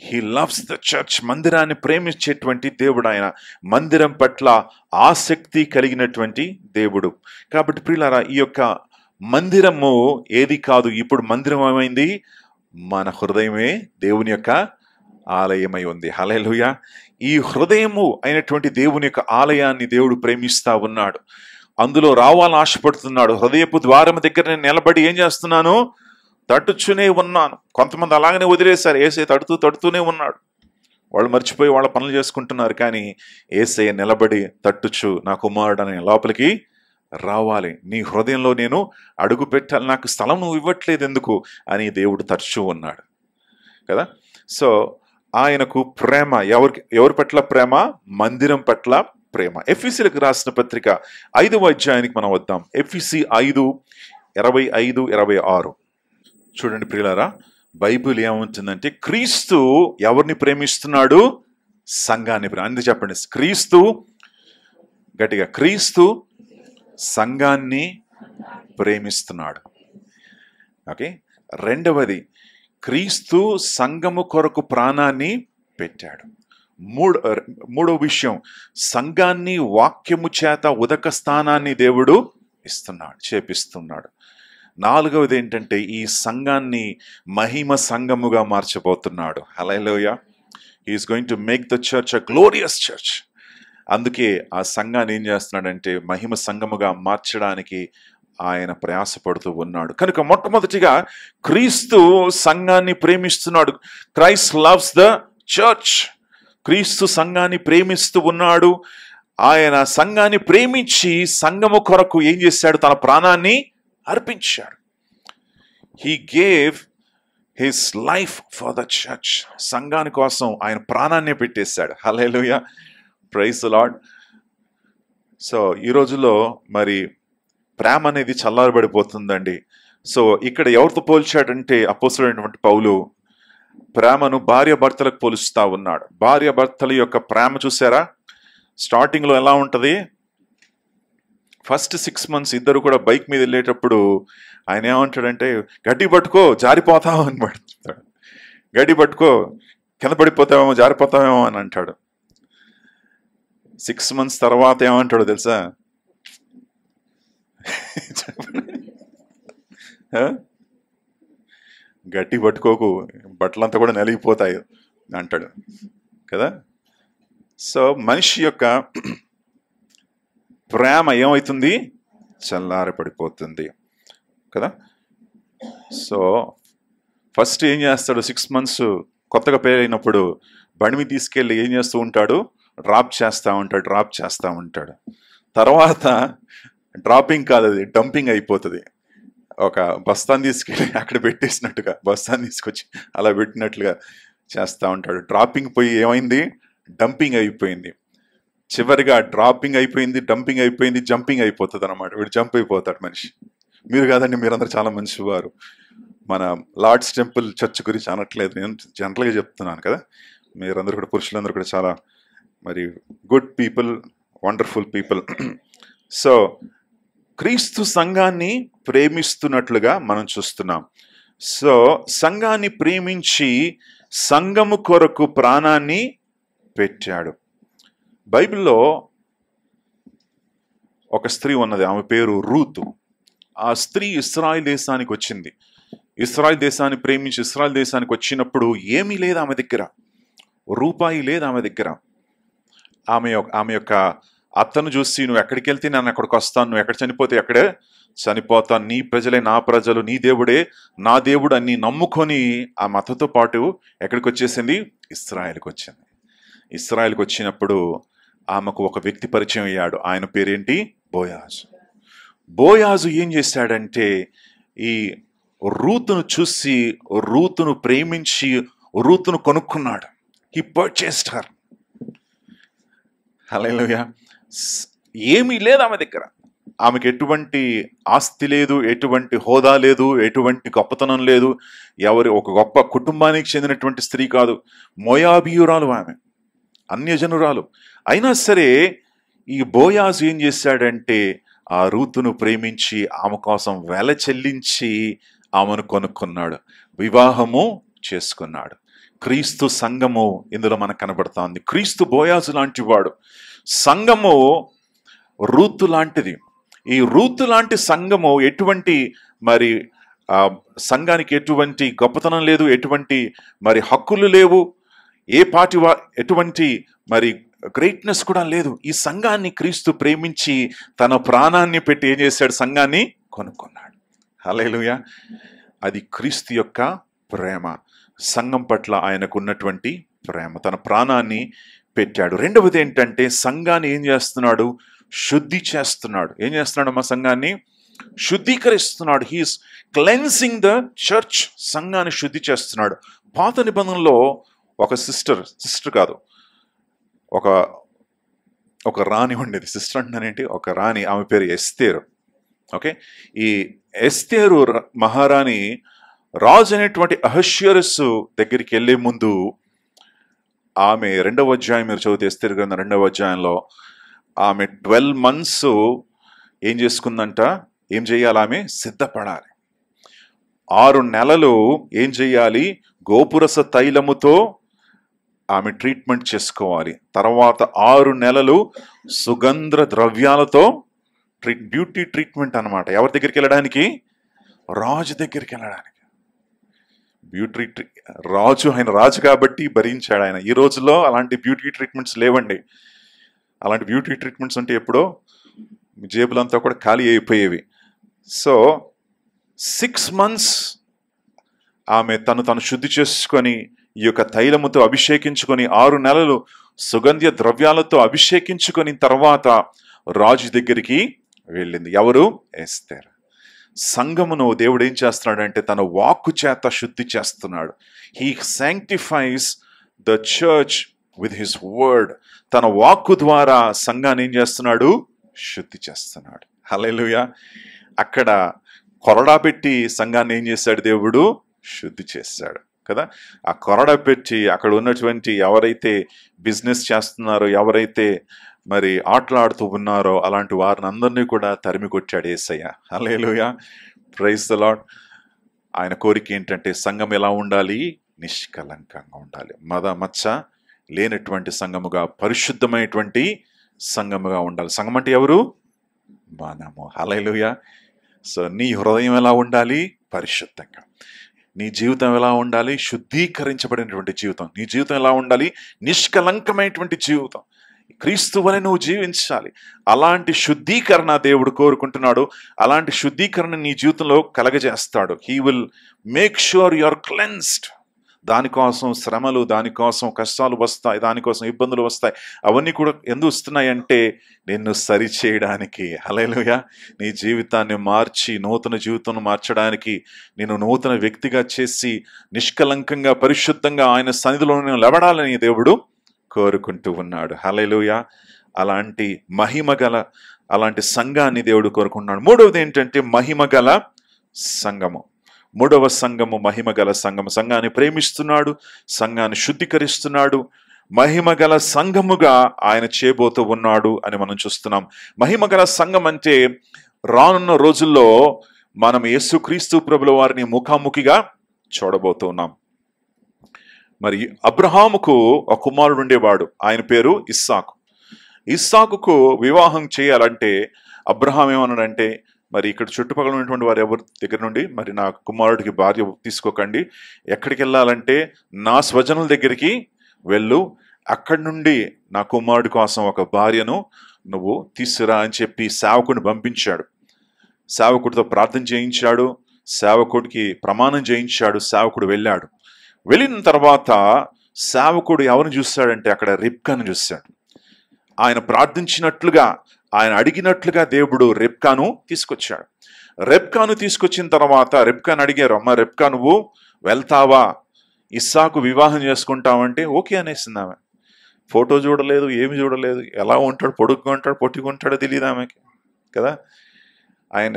He loves the church. మందిరాన్ని ప్రేమించేటువంటి దేవుడు ఆయన. మందిరం పట్ల ఆసక్తి కలిగినటువంటి దేవుడు. కాబట్టి ప్రియులారా, ఈ యొక్క మందిరము ఏది కాదు, ఇప్పుడు మందిరం ఏమైంది? మన హృదయమే దేవుని యొక్క ఆలయమై ఉంది. హల్లెలూయా. ఈ హృదయము అయినటువంటి దేవుని యొక్క ఆలయాన్ని దేవుడు ప్రేమిస్తా ఉన్నాడు. అందులో రావాలని ఆశపడుతున్నాడు. హృదయపు ద్వారం దగ్గర నేను నిలబడి ఏం చేస్తున్నాను? తట్టుచునే ఉన్నాను. కొంతమంది అలాగనే వదిలేశారు. యేసయ్య తడుతూనే ఉన్నాడు. వాళ్ళు మర్చిపోయి వాళ్ళ పనులు చేసుకుంటున్నారు. కానీ యేసయ్య నిలబడి తట్టుచు, నా కుమారుడు అని లోపలికి రావాలి, నీ హృదయంలో నేను అడుగు పెట్టాలి, నాకు స్థలం నువ్వు ఇవ్వట్లేదు ఎందుకు అని దేవుడు తరచూ ఉన్నాడు కదా. సో ఆయనకు ప్రేమ, ఎవరి పట్ల ప్రేమ? మందిరం పట్ల ప్రేమ. ఎఫెసీయులకు రాసిన పత్రిక 5వ అధ్యాయానికి మనం వద్దాం. ఎఫెసీ 5:25-26 చూడండి ప్రియులారా. బైబిల్ ఏమంటుందంటే, క్రీస్తు ఎవరిని ప్రేమిస్తున్నాడు? సంఘాన్ని. అందుకు చెప్పండి, క్రీస్తు, గట్టిగా, క్రీస్తు సంఘాన్ని ప్రేమిస్తున్నాడు. ఓకే. రెండవది, క్రీస్తు సంఘము కొరకు ప్రాణాన్ని పెట్టాడు. మూడో విషయం, సంఘాన్ని వాక్యము చేత ఉదక స్థానాన్ని దేవుడు చేపిస్తున్నాడు. నాలుగవది ఏంటంటే, ఈ సంఘాన్ని మహిమ సంఘముగా మార్చబోతున్నాడు. Hallelujah. He is going to make the church a glorious church. అందుకే ఆ సంఘాన్ని ఏం చేస్తున్నాడంటే మహిమ సంఘముగా మార్చడానికి ఆయన ప్రయాసపడుతూ ఉన్నాడు. కనుక మొట్టమొదటిగా క్రీస్తు సంఘాన్ని ప్రేమిస్తున్నాడు. Christ loves the church. క్రీస్తు సంఘాన్ని ప్రేమిస్తూ ఉన్నాడు. ఆయన సంఘాన్ని ప్రేమించి సంఘము కొరకు ఏం చేశాడు? తన ప్రాణాన్ని అర్పించాడు. He gave his life for the church. సంఘాని కోసం ఆయన ప్రాణాన్ని పెట్టేశాడు. Hallelujah. Praise the Lord. So ఈ రోజుల్లో మరి ప్రేమ అనేది చల్లారబడిపోతుందండి. సో ఇక్కడ ఎవరితో పోల్చాడంటే, అపోస్తలుడైనటువంటి పౌలు ప్రేమను భార్య భర్తలకు పోలుస్తా ఉన్నాడు. భార్య భర్తల యొక్క ప్రేమ చూసారా? స్టార్టింగ్లో ఎలా ఉంటుంది? ఫస్ట్ 6 months ఇద్దరు కూడా బైక్ మీద వెళ్ళేటప్పుడు ఆయన ఏమంటాడంటే, గడ్డి పట్టుకో జారిపోతావు అని పడుతాడు. గడ్డి పట్టుకో, కింద పడిపోతావేమో, జారిపోతావేమో అని అంటాడు. 6 months తర్వాత ఏమంటాడో తెలుసా? గట్టి పట్టుకోకు, బట్టలంతా కూడా నలిగిపోతాయి అంటాడు కదా. సో మనిషి యొక్క ప్రేమ ఏమవుతుంది? చల్లారపడిపోతుంది కదా. సో ఫస్ట్ ఏం చేస్తాడు? 6 months కొత్తగా పెళ్ళైనప్పుడు బండి మీద తీసుకెళ్ళి ఏం చేస్తూ ఉంటాడు? డ్రాప్ చేస్తూ ఉంటాడు. తర్వాత డ్రాపింగ్ కాదు, అది డంపింగ్ అయిపోతుంది. ఒక బస్తాన్ని తీసుకెళ్ళి అక్కడ పెట్టేసినట్టుగా, బస్తాన్ని తీసుకొచ్చి అలా పెట్టినట్లుగా చేస్తూ ఉంటాడు. డ్రాపింగ్ పోయి ఏమైంది? డంపింగ్ అయిపోయింది. చివరిగా డ్రాపింగ్ అయిపోయింది, డంపింగ్ అయిపోయింది, జంపింగ్ అయిపోతుంది అనమాట. వీడు జంప్ అయిపోతాడు మనిషి. మీరు కాదండి, మీరందరూ చాలా మంచివారు. మన లార్డ్స్ టెంపుల్ చర్చ్ గురించి అనట్లేదు, నేను జనరల్గా చెప్తున్నాను కదా. మీరందరూ కూడా, పురుషులందరూ కూడా చాలా మరి good people, wonderful people. So క్రీస్తు సంఘాన్ని ప్రేమిస్తున్నట్లుగా మనం చూస్తున్నాం. సో సంఘాన్ని ప్రేమించి సంఘము కొరకు ప్రాణాన్ని పెట్టాడు. బైబిల్లో ఒక స్త్రీ ఉన్నది, ఆమె పేరు రూతు. ఆ స్త్రీ ఇశ్రాయేల్ దేశానికి వచ్చింది. ఇశ్రాయేల్ దేశాన్ని ప్రేమించి ఇశ్రాయేల్ దేశానికి వచ్చినప్పుడు ఏమీ లేదు ఆమె దగ్గర, రూపాయి లేదు ఆమె దగ్గర. ఆమె యొక్క అత్తను చూసి, నువ్వు ఎక్కడికి వెళ్తే నేను అక్కడికి వస్తాను, నువ్వు ఎక్కడ చనిపోతే ఎక్కడే చనిపోతాను, నీ ప్రజలే నా ప్రజలు, నీ దేవుడే నా దేవుడు అని నమ్ముకొని ఆ మతతో పాటు ఎక్కడికి వచ్చేసింది? ఇశ్రాయేల్కి వచ్చింది. ఇశ్రాయేల్కి వచ్చినప్పుడు ఆమెకు ఒక వ్యక్తి పరిచయం అయ్యాడు. ఆయన పేరేంటి? బోయాజు. బోయాజు ఏం చేశాడంటే, ఈ రూతును చూసి, రూతును ప్రేమించి రూతును కొనుక్కున్నాడు. He purchased her. హల్లెలూయా. ఏమీ లేదు ఆమె దగ్గర. ఆమెకు ఎటువంటి ఆస్తి లేదు, ఎటువంటి హోదా లేదు, ఎటువంటి గొప్పతనం లేదు, ఒక గొప్ప కుటుంబానికి చెందినటువంటి స్త్రీ కాదు. మోయాబీయురాలు ఆమె, అన్యజనురాలు. అయినా సరే ఈ బోయాజు ఏం చేశాడంటే, ఆ రూతును ప్రేమించి ఆమె కోసం వెల చెల్లించి ఆమెను కొనుక్కున్నాడు, వివాహము చేసుకున్నాడు. క్రీస్తు సంఘము ఇందులో మనకు కనబడుతోంది. క్రీస్తు బోయాజు లాంటి వాడు. సంఘము రూతు లాంటిది. ఈ రూతు లాంటి సంఘము ఎటువంటి మరి సంఘానికి ఎటువంటి గొప్పతనం లేదు, ఎటువంటి మరి హక్కులు లేవు, ఏ పాటి ఎటువంటి మరి గ్రేట్నెస్ కూడా లేదు. ఈ సంఘాన్ని క్రీస్తు ప్రేమించి తన ప్రాణాన్ని పెట్టి ఏం చేశాడు? సంఘాన్ని కొనుక్కున్నాడు. హల్లెలూయా. అది క్రీస్తు యొక్క ప్రేమ. సంఘం పట్ల ఆయనకు ఉన్నటువంటి ప్రేమ, తన ప్రాణాన్ని పెట్టాడు. రెండవది ఏంటంటే సంఘాన్ని ఏం చేస్తున్నాడు? శుద్ధి చేస్తున్నాడు. ఏం చేస్తున్నాడు? మా సంఘాన్ని శుద్ధీకరిస్తున్నాడు. He is cleansing the church. సంఘాన్ని శుద్ధి చేస్తున్నాడు. పాత నిబంధనలో ఒక సిస్టర్ కాదు, ఒక రాణి ఉండేది. సిస్టర్ అంటానేంటి? ఒక రాణి, ఆమె పేరు ఎస్తేరు. ఓకే, ఈ ఎస్తేరు మహారాణి రాజు అనేటువంటి అహష్వేరోషు దగ్గరికి వెళ్లే ముందు ఆమె 2వ అధ్యాయం మీరు చదివితే, ఎస్తేరు గ్రంథం 2వ అధ్యాయంలో ఆమె 12 months ఏం చేసుకుందంట? ఏం చేయాలి? ఆమె సిద్ధపడాలి. 6 నెలలు ఏం చేయాలి? గోపురస తైలముతో ఆమె ట్రీట్మెంట్ చేసుకోవాలి. తర్వాత 6 నెలలు సుగంధ ద్రవ్యాలతో బ్యూటీ ట్రీట్మెంట్ అన్నమాట. ఎవరి దగ్గరికి వెళ్ళడానికి? రాజు దగ్గరికి వెళ్ళడానికి. రాజు, ఆయన రాజు కాబట్టి భరించాడు ఆయన. ఈ రోజుల్లో అలాంటి బ్యూటీ ట్రీట్మెంట్స్ లేవండి. అలాంటి బ్యూటీ ట్రీట్మెంట్స్ ఉంటే ఎప్పుడో జేబులంతా కూడా ఖాళీ అయిపోయేవి. సో 6 months ఆమె తను శుద్ధి చేసుకొని ఈ యొక్క తైలముతో అభిషేకించుకొని 6 నెలలు సుగంధ ద్రవ్యాలతో అభిషేకించుకొని తర్వాత రాజు దగ్గరికి వెళ్ళింది. ఎవరు? ఎస్తేరు. సంఘమును దేవుడు ఏం చేస్తున్నాడు అంటే తన వాక్కు చేత శుద్ధి చేస్తున్నాడు. He శాంక్టిఫైస్ the church with his word. తన వాక్కు ద్వారా సంఘాన్ని ఏం చేస్తున్నాడు? శుద్ధి చేస్తున్నాడు. హల్లెలూయా. అక్కడ కొరడా పెట్టి సంఘాన్ని ఏం చేశాడు? దేవుడు శుద్ధి చేశాడు కదా. ఆ కొరడా పెట్టి అక్కడ ఉన్నటువంటి ఎవరైతే బిజినెస్ చేస్తున్నారో, ఎవరైతే మరి ఆటలాడుతూ ఉన్నారో అలాంటి వారిని అందరినీ కూడా తరిమి కొట్టాడు యేసయ్య. హల్లెలూయా. Praise the Lord. ఆయన కోరిక ఏంటంటే సంఘం ఎలా ఉండాలి? నిష్కలంకంగా ఉండాలి. మచ్చ లేనటువంటి సంఘముగా, పరిశుద్ధమైనటువంటి సంఘముగా ఉండాలి. సంఘం అంటే ఎవరు? మనము. హల్లెలూయా. సో నీ హృదయం ఎలా ఉండాలి? పరిశుద్ధంగా. నీ జీవితం ఎలా ఉండాలి? శుద్ధీకరించబడినటువంటి జీవితం. నీ జీవితం ఎలా ఉండాలి? నిష్కలంకమైనటువంటి జీవితం. క్రీస్తు వలె నువ్వు జీవించాలి. అలాంటి శుద్ధీకరణ దేవుడు కోరుకుంటున్నాడు. అలాంటి శుద్ధీకరణ నీ జీవితంలో కలగజేస్తాడు. He will make sure you are cleansed. దానికోసం శ్రమలు, దానికోసం కష్టాలు వస్తాయి, దానికోసం ఇబ్బందులు వస్తాయి. అవన్నీ కూడా ఎందుకు వస్తున్నాయి అంటే నిన్ను సరిచేయడానికి. హల్లెలూయా. నీ జీవితాన్ని మార్చి నూతన జీవితం మార్చడానికి, నేను నూతన వ్యక్తిగా చేసి నిష్కలంకంగా పరిశుద్ధంగా ఆయన సన్నిధిలో నేను లేవడాలని దేవుడు కోరుకుంటూ ఉన్నాడు. హల్లెలూయా. అలాంటి మహిమగల అలాంటి సంఘాన్ని దేవుడు కోరుకుంటున్నాడు. మూడవది ఏంటంటే మహిమగల సంఘము. మూడవ సంఘము మహిమగల సంఘము. సంఘాన్ని ప్రేమిస్తున్నాడు, సంఘాన్ని శుద్ధీకరిస్తున్నాడు, మహిమగల సంఘముగా ఆయన చేయబోతూ ఉన్నాడు అని మనం చూస్తున్నాం. మహిమగల సంఘం అంటే రానున్న రోజుల్లో మనం యేసుక్రీస్తు ప్రభుల వారిని ముఖాముఖిగా చూడబోతున్నాం. మరి అబ్రహాముకు ఒక కుమారుడు ఉండేవాడు. ఆయన పేరు ఇస్సాకు. ఇస్సాకుకు వివాహం చేయాలంటే అబ్రహాం ఏమన్నాడంటే, మరి ఇక్కడ చుట్టుపక్కల ఉన్నటువంటి వారు ఎవరి దగ్గర నుండి మరి నా కుమారుడికి భార్య తీసుకోకండి, ఎక్కడికి వెళ్ళాలంటే నా స్వజనుల దగ్గరికి వెళ్ళు, అక్కడి నుండి నా కుమారుడి కోసం ఒక భార్యను నువ్వు తీసుకురా అని చెప్పి సేవకుడిని పంపించాడు. సేవకుడితో ప్రార్థన చేయించాడు, సేవకుడికి ప్రమాణం చేయించాడు. సేవకుడు వెళ్ళాడు. వెళ్ళిన తర్వాత సేవకుడు ఎవరిని చూస్తాడంటే అక్కడ రిబ్కాను చూస్తాడు. ఆయన ప్రార్థించినట్లుగా, ఆయన అడిగినట్లుగా దేవుడు రెబ్కాను తీసుకొచ్చాడు. రెబ్కాను తీసుకొచ్చిన తర్వాత రెబ్కాను అడిగారు, అమ్మ రెబ్కా నువ్వు వెళ్తావా, ఇస్సాకు వివాహం చేసుకుంటావంటే ఓకే అనేసింది ఆమె. ఫోటో చూడలేదు, ఏమి చూడలేదు, ఎలా ఉంటాడు, పొడుగ్గా ఉంటాడు, పొట్టిగా ఉంటాడో తెలియదు ఆమెకి కదా. ఆయన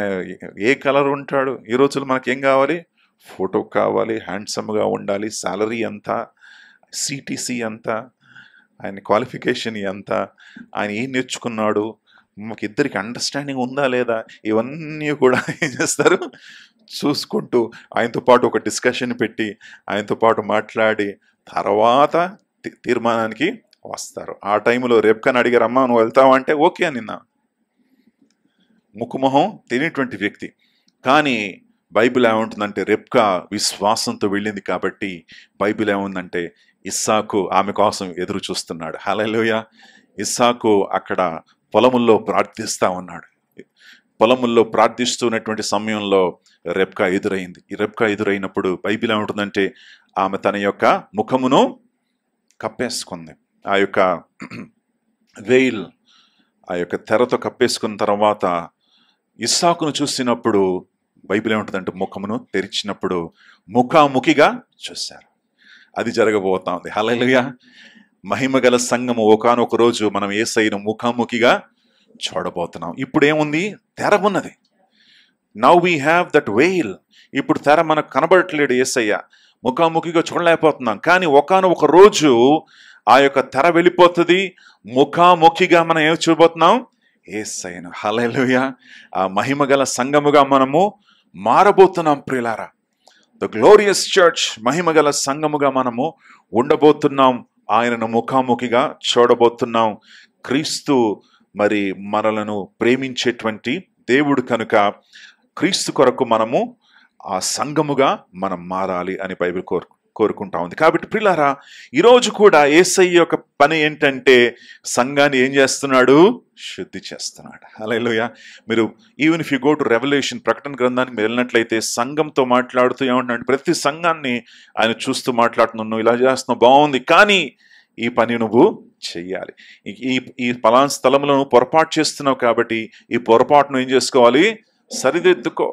ఏ కలర్ ఉంటాడు. ఈ రోజుల్లో మనకేం కావాలి? ఫోటో కావాలి, హ్యాండ్సమ్గా ఉండాలి, శాలరీ ఎంత, సిటీసీ ఎంత, ఆయన క్వాలిఫికేషన్ ఎంత, ఆయన ఏం నేర్చుకున్నాడు, మాకు ఇద్దరికి అండర్స్టాండింగ్ ఉందా లేదా, ఇవన్నీ కూడా ఏం చేస్తారు? చూసుకుంటూ ఆయనతో పాటు ఒక డిస్కషన్ పెట్టి ఆయనతో పాటు మాట్లాడి తర్వాత తీర్మానానికి వస్తారు. ఆ టైంలో రెబ్కాని అడిగారు, అమ్మా నువ్వు వెళ్తావా అంటే ఓకే అని నిన్న ముక్కుమొహం తెలియనటువంటి వ్యక్తి. కానీ బైబిల్ ఏముంటుందంటే రెబ్కా విశ్వాసంతో వెళ్ళింది కాబట్టి బైబిల్ ఏముందంటే ఇస్సాకు ఆమె కోసం ఎదురు చూస్తున్నాడు. హల్లెలూయా. ఇస్సాకు అక్కడ పొలముల్లో ప్రార్థిస్తా ఉన్నాడు. పొలముల్లో ప్రార్థిస్తున్నటువంటి సమయంలో రెబ్కా ఎదురైంది. ఈ రెబ్కా ఎదురైనప్పుడు బైబిల్ ఏముంటుందంటే ఆమె తన యొక్క ముఖమును కప్పేసుకుంది. ఆ యొక్క వెయిల్, ఆ యొక్క తెరతో కప్పేసుకున్న తర్వాత ఇస్సాకును చూసినప్పుడు బైబిల్ ఏముంటుందంటే ముఖమును తెరిచినప్పుడు ముఖాముఖిగా చూశారు. అది జరగబోతా ఉంది. హల్లెలూయా. మహిమగల సంఘము ఒకానొక రోజు మనం యేసయ్యను ముఖాముఖిగా చూడబోతున్నాం. ఇప్పుడు ఏముంది? తెర ఉన్నది. Now we have that veil. ఇప్పుడు తెర మనకు కనబడట్లేడు. యేసయ్య ముఖాముఖిగా చూడలేకపోతున్నాం. కానీ ఒకానొక రోజు ఆ యొక్క తెర వెళ్ళిపోతుంది. ముఖాముఖిగా మనం ఏమి చూడబోతున్నాం? యేసయ్యను. హల్లెలూయా. ఆ మహిమగల సంఘముగా మనము మారబోతున్నాం ప్రియులారా. ద గ్లోరియస్ చర్చ్, మహిమగల సంఘముగా మనము ఉండబోతున్నాం. ఆయనను ముఖాముఖిగా చూడబోతున్నాం. క్రీస్తు మరి మనలను ప్రేమించేటువంటి దేవుడు కనుక క్రీస్తు కొరకు మనము ఆ సంఘముగా మనం మారాలి అని బైబిల్ కోరుకుంటా ఉంది. కాబట్టి ప్రియులారా, ఈరోజు కూడా యేసయ్య యొక్క పని ఏంటంటే సంఘాన్ని ఏం చేస్తున్నాడు? శుద్ధి చేస్తున్నాడు. హల్లెలూయా. మీరు even if you go to revolution, ప్రకటన గ్రంథానికి మీరు వెళ్ళినట్లయితే సంఘంతో మాట్లాడుతూ ఏమంటున్నాడు? ప్రతి సంఘాన్ని ఆయన చూస్తూ మాట్లాడుతున్నావు, నువ్వు ఇలా చేస్తున్నావు బాగుంది, కానీ ఈ పని నువ్వు చెయ్యాలి. ఈ పలానా స్థలంలో నువ్వు పొరపాటు చేస్తున్నావు కాబట్టి ఈ పొరపాటును ఏం చేసుకోవాలి? సరిదిద్దుకో.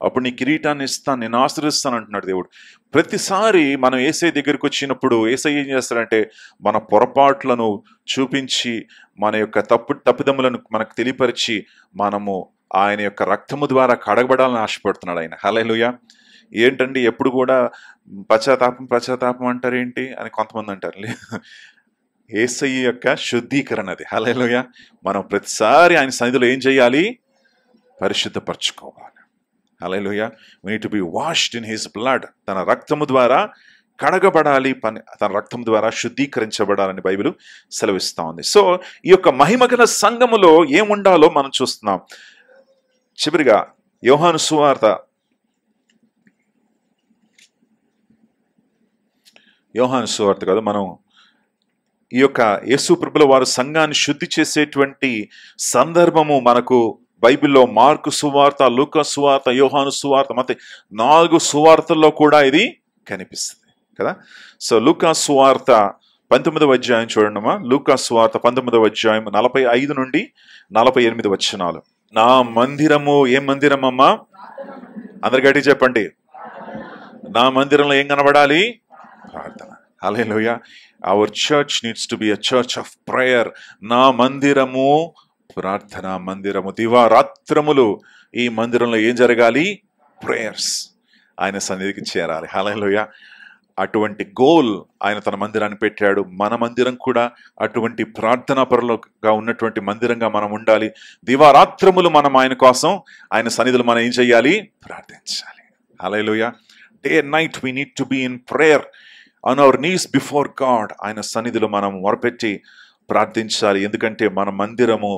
అప్పుడు నీ కిరీటాన్ని ఇస్తాను, నేను ఆశీర్వదిస్తాను అంటున్నాడు దేవుడు. ప్రతిసారి మనం యేసయ్య దగ్గరికి వచ్చినప్పుడు యేసయ్య ఏం చేస్తాడంటే మన పొరపాట్లను చూపించి మన యొక్క తప్పిదములను మనకు తెలియపరిచి మనము ఆయన యొక్క రక్తము ద్వారా కడగబడాలని ఆశపడుతున్నాడు ఆయన. హల్లెలూయా. ఏంటండి ఎప్పుడు కూడా పశ్చాత్తాపం అంటారేంటి అని కొంతమంది అంటారు. యేసయ్య యొక్క శుద్ధీకరణ అది. హల్లెలూయా. మనం ప్రతిసారి ఆయన సన్నిధిలో ఏం చేయాలి? పరిశుద్ధపరచుకోవాలి. హల్లెలూయా. we need to be washed in his blood. తన రక్తము ద్వారా కడగబడాలి, తన రక్తం ద్వారా శుద్ధీకరించబడాలని బైబిల్ సెలవిస్తా ఉంది. సో ఈ యొక్క మహిమగల సంఘములో ఏముండాలో మనం చూస్తున్నాం. చివరిగా యోహాను సువార్త కదా, మనం ఈ యొక్క యేసు ప్రభుల వారు సంఘాన్ని శుద్ధి చేసేటువంటి సందర్భము మనకు బైబిల్లో మార్కు సువార్త, లూకా సువార్త, యోహాను సువార్త, మత్తయి 4 సువార్తల్లో కూడా ఇది కనిపిస్తుంది కదా. సో లూకా సువార్త 19వ అధ్యాయం చూడండిమా. లూకా సువార్త 19వ అధ్యాయం 45 నుండి 48 వచనాలు. నా మందిరము ఏం మందిరం అమ్మా? అందరు గట్టి చెప్పండి. నా మందిరంలో ఏం కనబడాలి? ప్రార్థన. Hallelujah. Our church needs to be a church of prayer. నా మందిరము ప్రార్థన మందిరము. దివారాత్రములు ఈ మందిరంలో ఏం జరగాలి? ప్రేయర్స్. ఆయన సన్నిధికి చేరాలి. హల్లెలూయా. అటువంటి గోల్ ఆయన తన మందిరాన్ని పెట్టాడు. మన మందిరం కూడా అటువంటి ప్రార్థనా పరులుగా ఉన్నటువంటి మందిరంగా మనం ఉండాలి. దివారాత్రములు మనం ఆయన కోసం, ఆయన సన్నిధిలో మనం ఏం చేయాలి? ప్రార్థించాలి. Hallelujah. Day and night we need to be in prayer on our knees before God. ఆయన సన్నిధిలో మనం మొరపెట్టి ప్రార్థించాలి. ఎందుకంటే మన మందిరము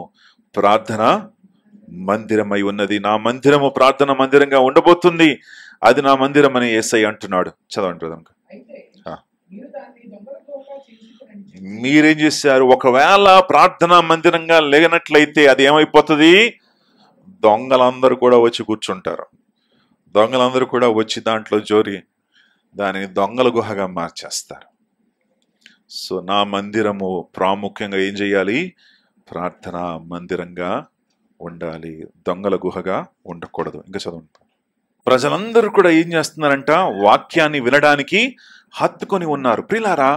ప్రార్థన మందిరమై ఉన్నది. నా మందిరము ప్రార్థన మందిరంగా ఉండబోతుంది. అది నా మందిరం అని యేసయ్య అంటున్నాడు. చదవండి. మీరేం చేశారు? ఒకవేళ ప్రార్థనా మందిరంగా లేనట్లయితే అది ఏమైపోతుంది? దొంగలందరూ కూడా వచ్చి కూర్చుంటారు. దొంగలందరూ కూడా వచ్చి దాంట్లో జోరి దానిని దొంగల గుహగా మార్చేస్తారు. సో నా మందిరము ప్రాముఖ్యంగా ఏం చేయాలి? ప్రార్థనా మందిరంగా ఉండాలి, దొంగల గుహగా ఉండకూడదు. ఇంకా చదవండి. ప్రజలందరూ కూడా ఏం చేస్తున్నారంట? వాక్యాన్ని వినడానికి హత్తుకొని ఉన్నారు. ప్రియులారా,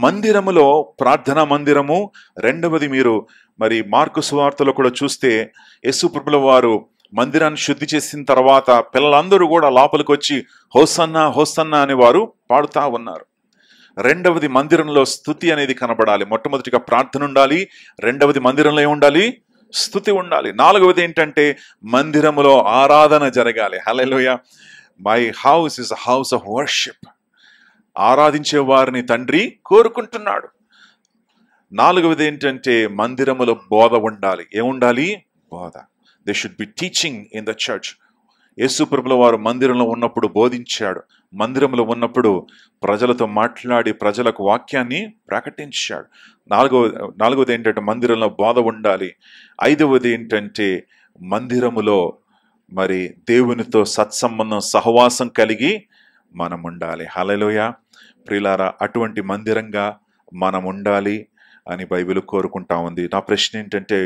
మందిరములో ప్రార్థనా మందిరము. రెండవది మీరు మరి మార్కు సువార్తలో కూడా చూస్తే యేసు ప్రభుల వారు మందిరాన్ని శుద్ధి చేసిన తర్వాత పిల్లలందరూ కూడా లోపలికి వచ్చి హోసన్నా హోసన్నా అని వారు పాడుతూ ఉన్నారు. రెండవది మందిరంలో స్తుతి అనేది కనబడాలి. మొట్టమొదటిగా ప్రార్థన ఉండాలి. రెండవది మందిరంలో ఏముండాలి? స్తుతి ఉండాలి. నాలుగవది ఏంటంటే మందిరములో ఆరాధన జరగాలి. Hallelujah. My house is a house of worship. ఆరాధించే వారిని తండ్రి కోరుకుంటున్నాడు. 4వది ఏంటంటే మందిరములో బోధ ఉండాలి. ఏముండాలి? బోధ. They should be teaching in the church. యేసు ప్రభుల వారు మందిరంలో ఉన్నప్పుడు బోధించాడు. మందిరంలో ఉన్నప్పుడు ప్రజలతో మాట్లాడి ప్రజలకు వాక్యాన్ని ప్రకటించాడు. నాలుగవది ఏంటంటే మందిరంలో బోధ ఉండాలి. 5వది ఏంటంటే మందిరములో మరి దేవునితో సత్సంబంధం సహవాసం కలిగి మనం ఉండాలి. హల్లెలూయా. ప్రియులారా, అటువంటి మందిరంగా మనం ఉండాలి అని బైబిల్ కోరుకుంటా ఉంది. నా ప్రశ్న ఏంటంటే,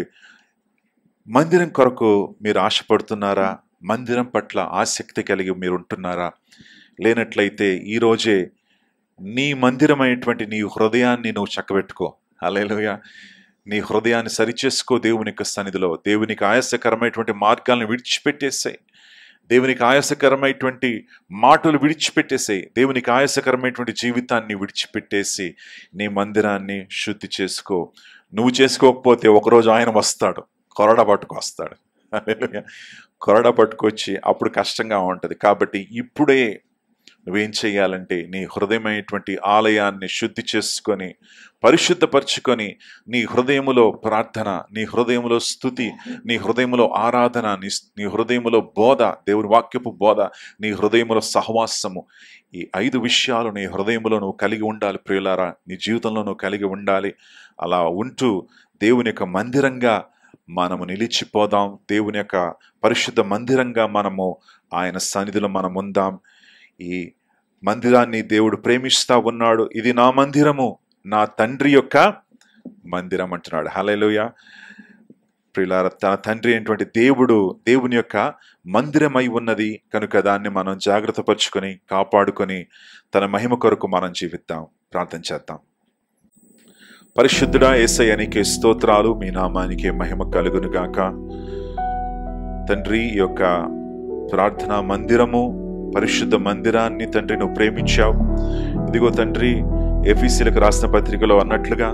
మందిరం కొరకు మీరు ఆశపడుతున్నారా? మందిరం పట్ల ఆసక్తి కలిగి మీరు ఉంటున్నారా? లేనట్లయితే ఈరోజే నీ మందిరమైనటువంటి నీ హృదయాన్ని నువ్వు చక్కబెట్టుకో. హల్లెలూయా. నీ హృదయాన్ని సరిచేసుకో. దేవుని యొక్క సన్నిధిలో దేవునికి ఆయాసకరమైనటువంటి మార్గాలను విడిచిపెట్టేసాయి. దేవునికి ఆయాసకరమైనటువంటి మాటలు విడిచిపెట్టేసాయి. దేవునికి ఆయాసకరమైనటువంటి జీవితాన్ని విడిచిపెట్టేసి నీ మందిరాన్ని శుద్ధి చేసుకో. నువ్వు చేసుకోకపోతే ఒకరోజు ఆయన వస్తాడు, కొరడ పట్టుకొస్తాడు. కొరడ పట్టుకొచ్చి అప్పుడు కష్టంగా ఉంటుంది. కాబట్టి ఇప్పుడే నువ్వేం చేయాలంటే నీ హృదయమైనటువంటి ఆలయాన్ని శుద్ధి చేసుకొని పరిశుద్ధపరచుకొని నీ హృదయములో ప్రార్థన, నీ హృదయములో స్తుతి, నీ హృదయములో ఆరాధన, నీ హృదయములో బోధ, దేవుని వాక్యపు బోధ, నీ హృదయములో సహవాసము, ఈ 5 విషయాలు నీ హృదయములో నువ్వు కలిగి ఉండాలి. ప్రియులారా, నీ జీవితంలో నువ్వు కలిగి ఉండాలి. అలా ఉంటూ దేవుని యొక్క మందిరంగా మనము నిలిచిపోదాం. దేవుని యొక్క పరిశుద్ధ మందిరంగా మనము ఆయన సన్నిధిలో మనం ఉందాం. ఈ మందిరాన్ని దేవుడు ప్రేమిస్తా ఉన్నాడు. ఇది నా మందిరము, నా తండ్రి యొక్క మందిరం అంటున్నాడు. హల్లెలూయా. ప్రియులారా, తన తండ్రి అయినటువంటి దేవుని యొక్క మందిరమై ఉన్నది కనుక దాన్ని మనం జాగ్రత్త పరుచుకొని కాపాడుకొని తన మహిమ కొరకు మనం జీవిద్దాం. ప్రార్థన చేద్దాం. పరిశుద్ధుడా యేసయ్య, నీకే స్తోత్రాలు. మీ నామానికే మహిమ కలుగును గాక. తండ్రి, ఈ యొక్క ప్రార్థనా మందిరము, పరిశుద్ధ మందిరాన్ని తండ్రి నువ్వు ప్రేమించావు. ఇదిగో తండ్రి, ఎఫెసీయులకు రాసిన పత్రికలో అన్నట్లుగా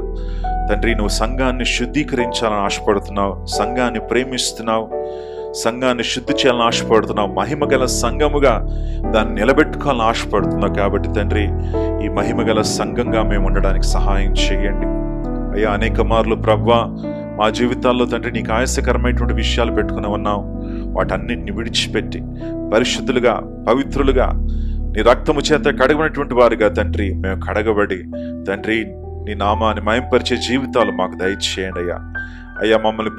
తండ్రి నువ్వు సంఘాన్ని శుద్ధీకరించాలని ఆశపడుతున్నావు, సంఘాన్ని ప్రేమిస్తున్నావు, సంఘాన్ని శుద్ధి చేయాలని ఆశపడుతున్నావు, మహిమగల సంఘముగా దాన్ని నిలబెట్టుకోవాలని ఆశపడుతున్నావు. కాబట్టి తండ్రి, ఈ మహిమగల సంఘంగా మేము ఉండడానికి సహాయం చేయండి అయ్యా. అనేక మార్లు ప్రభువా మా జీవితాల్లో తండ్రి నీకు ఆయాసకరమైనటువంటి విషయాలు పెట్టుకుని ఉన్నాం. వాటన్నిటిని విడిచిపెట్టి పరిశుద్ధులుగా, పవిత్రులుగా, నీ రక్తము చేత కడగబడినటువంటి వారుగా తండ్రి మేము కడగబడి తండ్రి నీ నామాన్ని మయంపరిచే జీవితాలు మాకు దయచేయండి అయ్యా. అయ్యా, మమ్మల్ని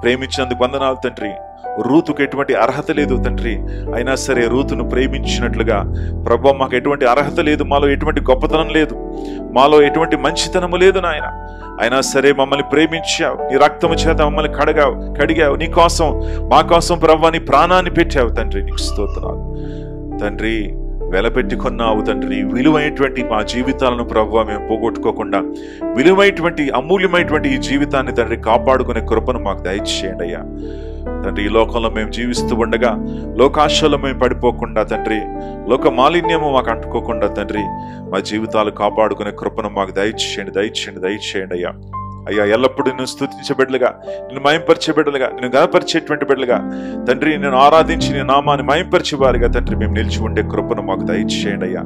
ప్రేమించినందుకు వందనాలు తండ్రి. రూతుకు ఎటువంటి అర్హత లేదు తండ్రి, అయినా సరే రూతును ప్రేమించినట్లుగా ప్రభువా మాకు ఎటువంటి అర్హత లేదు, మాలో ఎటువంటి గొప్పతనం లేదు, మాలో ఎటువంటి మంచితనము లేదు నాయన. అయినా సరే మమ్మల్ని ప్రేమించావు, నీ రక్తము చేత మమ్మల్ని కడిగావు, నీ కోసం మా కోసం ప్రభువా నీ ప్రాణాన్ని పెట్టావు తండ్రి. నీకు స్తోత్రాలు తండ్రి. వెలపెట్టి కొన్నావు తండ్రి. విలువైనటువంటి మా జీవితాలను ప్రభువా మేము పోగొట్టుకోకుండా విలువైనటువంటి అమూల్యమైనటువంటి ఈ జీవితాన్ని తండ్రి కాపాడుకునే కృపను మాకు దయచేయండి అయ్యా. తండ్రి, ఈ లోకంలో మేము జీవిస్తూ ఉండగా లోకాశలో మేము పడిపోకుండా తండ్రి, లోక మాలిన్యము మాకు అంటుకోకుండా తండ్రి మా జీవితాలు కాపాడుకునే కృపను మాకు దయచేయండి అయ్యా. అయ్యా, ఎల్లప్పుడూ నేను స్తుతించే బిడ్డలుగా, నేను మయంపరిచే బిడ్డలుగా, నేను గణపరిచేటువంటి బిడ్డలుగా తండ్రి, నేను ఆరాధించి నీ నామాన్ని మయంపరిచే వారిగా తండ్రి మేము నిలిచి ఉండే కృపను మాకు దయచేయండి అయ్యా.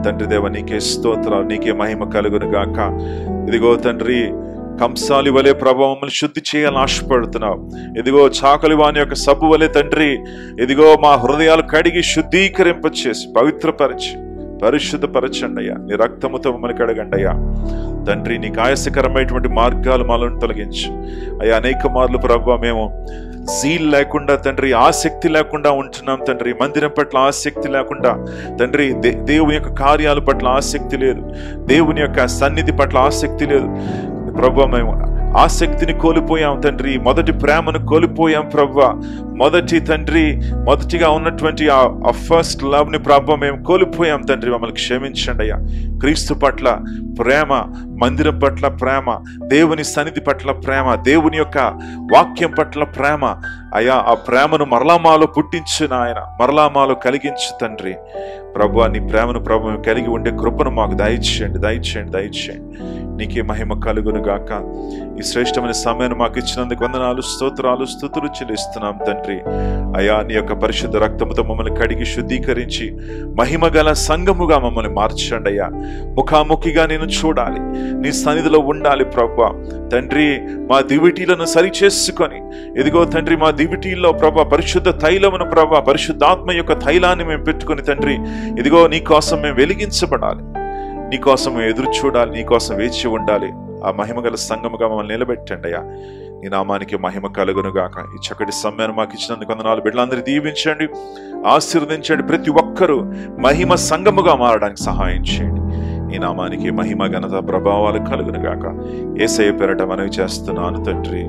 తండ్రి దేవ, నీకే స్తోత్రాలు, నీకే మహిమ కలుగును గాక. ఇదిగో తండ్రి, కంసాలి వలె ప్రభావం మమ్మల్ని శుద్ధి చేయాలని ఆశపడుతున్నావు. ఇదిగో చాకలి వాని యొక్క సబ్బు వలె తండ్రి, ఇదిగో మా హృదయాలు కడిగి శుద్ధీకరింపచేసి పవిత్రపరిచి పరిశుద్ధపరచండి అయ్యా. నీ రక్తముతో మమ్మల్ని కడగండి అయ్యా. తండ్రి, నీకు ఆయాసకరమైనటువంటి మార్గాలు మాలను తొలగించు అయ్యా. అనేక మార్లు ప్రభువా మేము జీల్ లేకుండా తండ్రి, ఆసక్తి లేకుండా ఉంటున్నాం తండ్రి. మందిరం పట్ల ఆసక్తి లేకుండా తండ్రి, దేవుని యొక్క కార్యాల పట్ల ఆసక్తి లేదు, దేవుని యొక్క సన్నిధి పట్ల ఆసక్తి లేదు ప్రభువా. మేము ఆసక్తిని కోల్పోయాం తండ్రి, మొదటి ప్రేమను కోల్పోయాం ప్రభువా. మొదటిగా ఉన్నటువంటి ఆ ఫస్ట్ లవ్ ని ప్రభువా మేము కోల్పోయాం తండ్రి. మమ్మల్ని క్షమించండి అయ్యా. క్రీస్తు పట్ల ప్రేమ మందిరం పట్ల ప్రేమ, దేవుని సన్నిధి పట్ల ప్రేమ, దేవుని యొక్క వాక్యం పట్ల ప్రేమ. అయ్యా, ఆ ప్రేమను మరలా మాలో పుట్టించు నాయన, మరలా మాలో కలిగించు తండ్రి. ప్రభు, నీ ప్రేమను ప్రభు కలిగి ఉండే కృపను మాకు దయచేయండి, దయచేయండి, దయచేయండి. నీకే మహిమ కలుగును గాక. ఈ శ్రేష్టమైన సమయాన్ని మాకు ఇచ్చినందుకు వందనాలు, స్తోత్రాలు, స్తుతులు చెల్లిస్తున్నాం తండ్రి. అయా, నీ యొక్క పరిశుద్ధ రక్తముతో మమ్మల్ని కడిగి శుద్ధీకరించి మహిమ గల సంఘముగా మమ్మల్ని మార్చండి అయ్యా. ముఖాముఖిగా నేను చూడాలి, నీ సన్నిధిలో ఉండాలి ప్రభు. తండ్రి, మా దివిటీలను సరి చేసుకొని, ఇదిగో తండ్రి, మా దివిటీల్లో ప్రభు పరిశుద్ధ తైలమును ప్రభు, పరిశుద్ధాత్మ యొక్క తైలాన్ని మేము పెట్టుకొని తండ్రి, ఇదిగో నీ కోసం మేము వెలిగించబడాలి, నీకోసం ఎదురు చూడాలి, నీకోసం వేచి ఉండాలి. ఆ మహిమగల సంఘముగా మమ్మల్ని నిలబెట్టండి అయ్యా. నీ నామానికి మహిమ కలుగును గాక. ఈ చక్కటి సమయాన్ని మాకు ఇచ్చినందుకు వందనాలు. బిడ్డలందరూ దీవించండి, ఆశీర్వదించండి. ప్రతి ఒక్కరూ మహిమ సంఘముగా మారడానికి సహాయం చేయండి. నీ నామానికి మహిమ, ఘనత, ప్రభావాలు కలుగును గాక. యేసయ్య పేరట మనవి చేస్తున్నాను తండ్రి.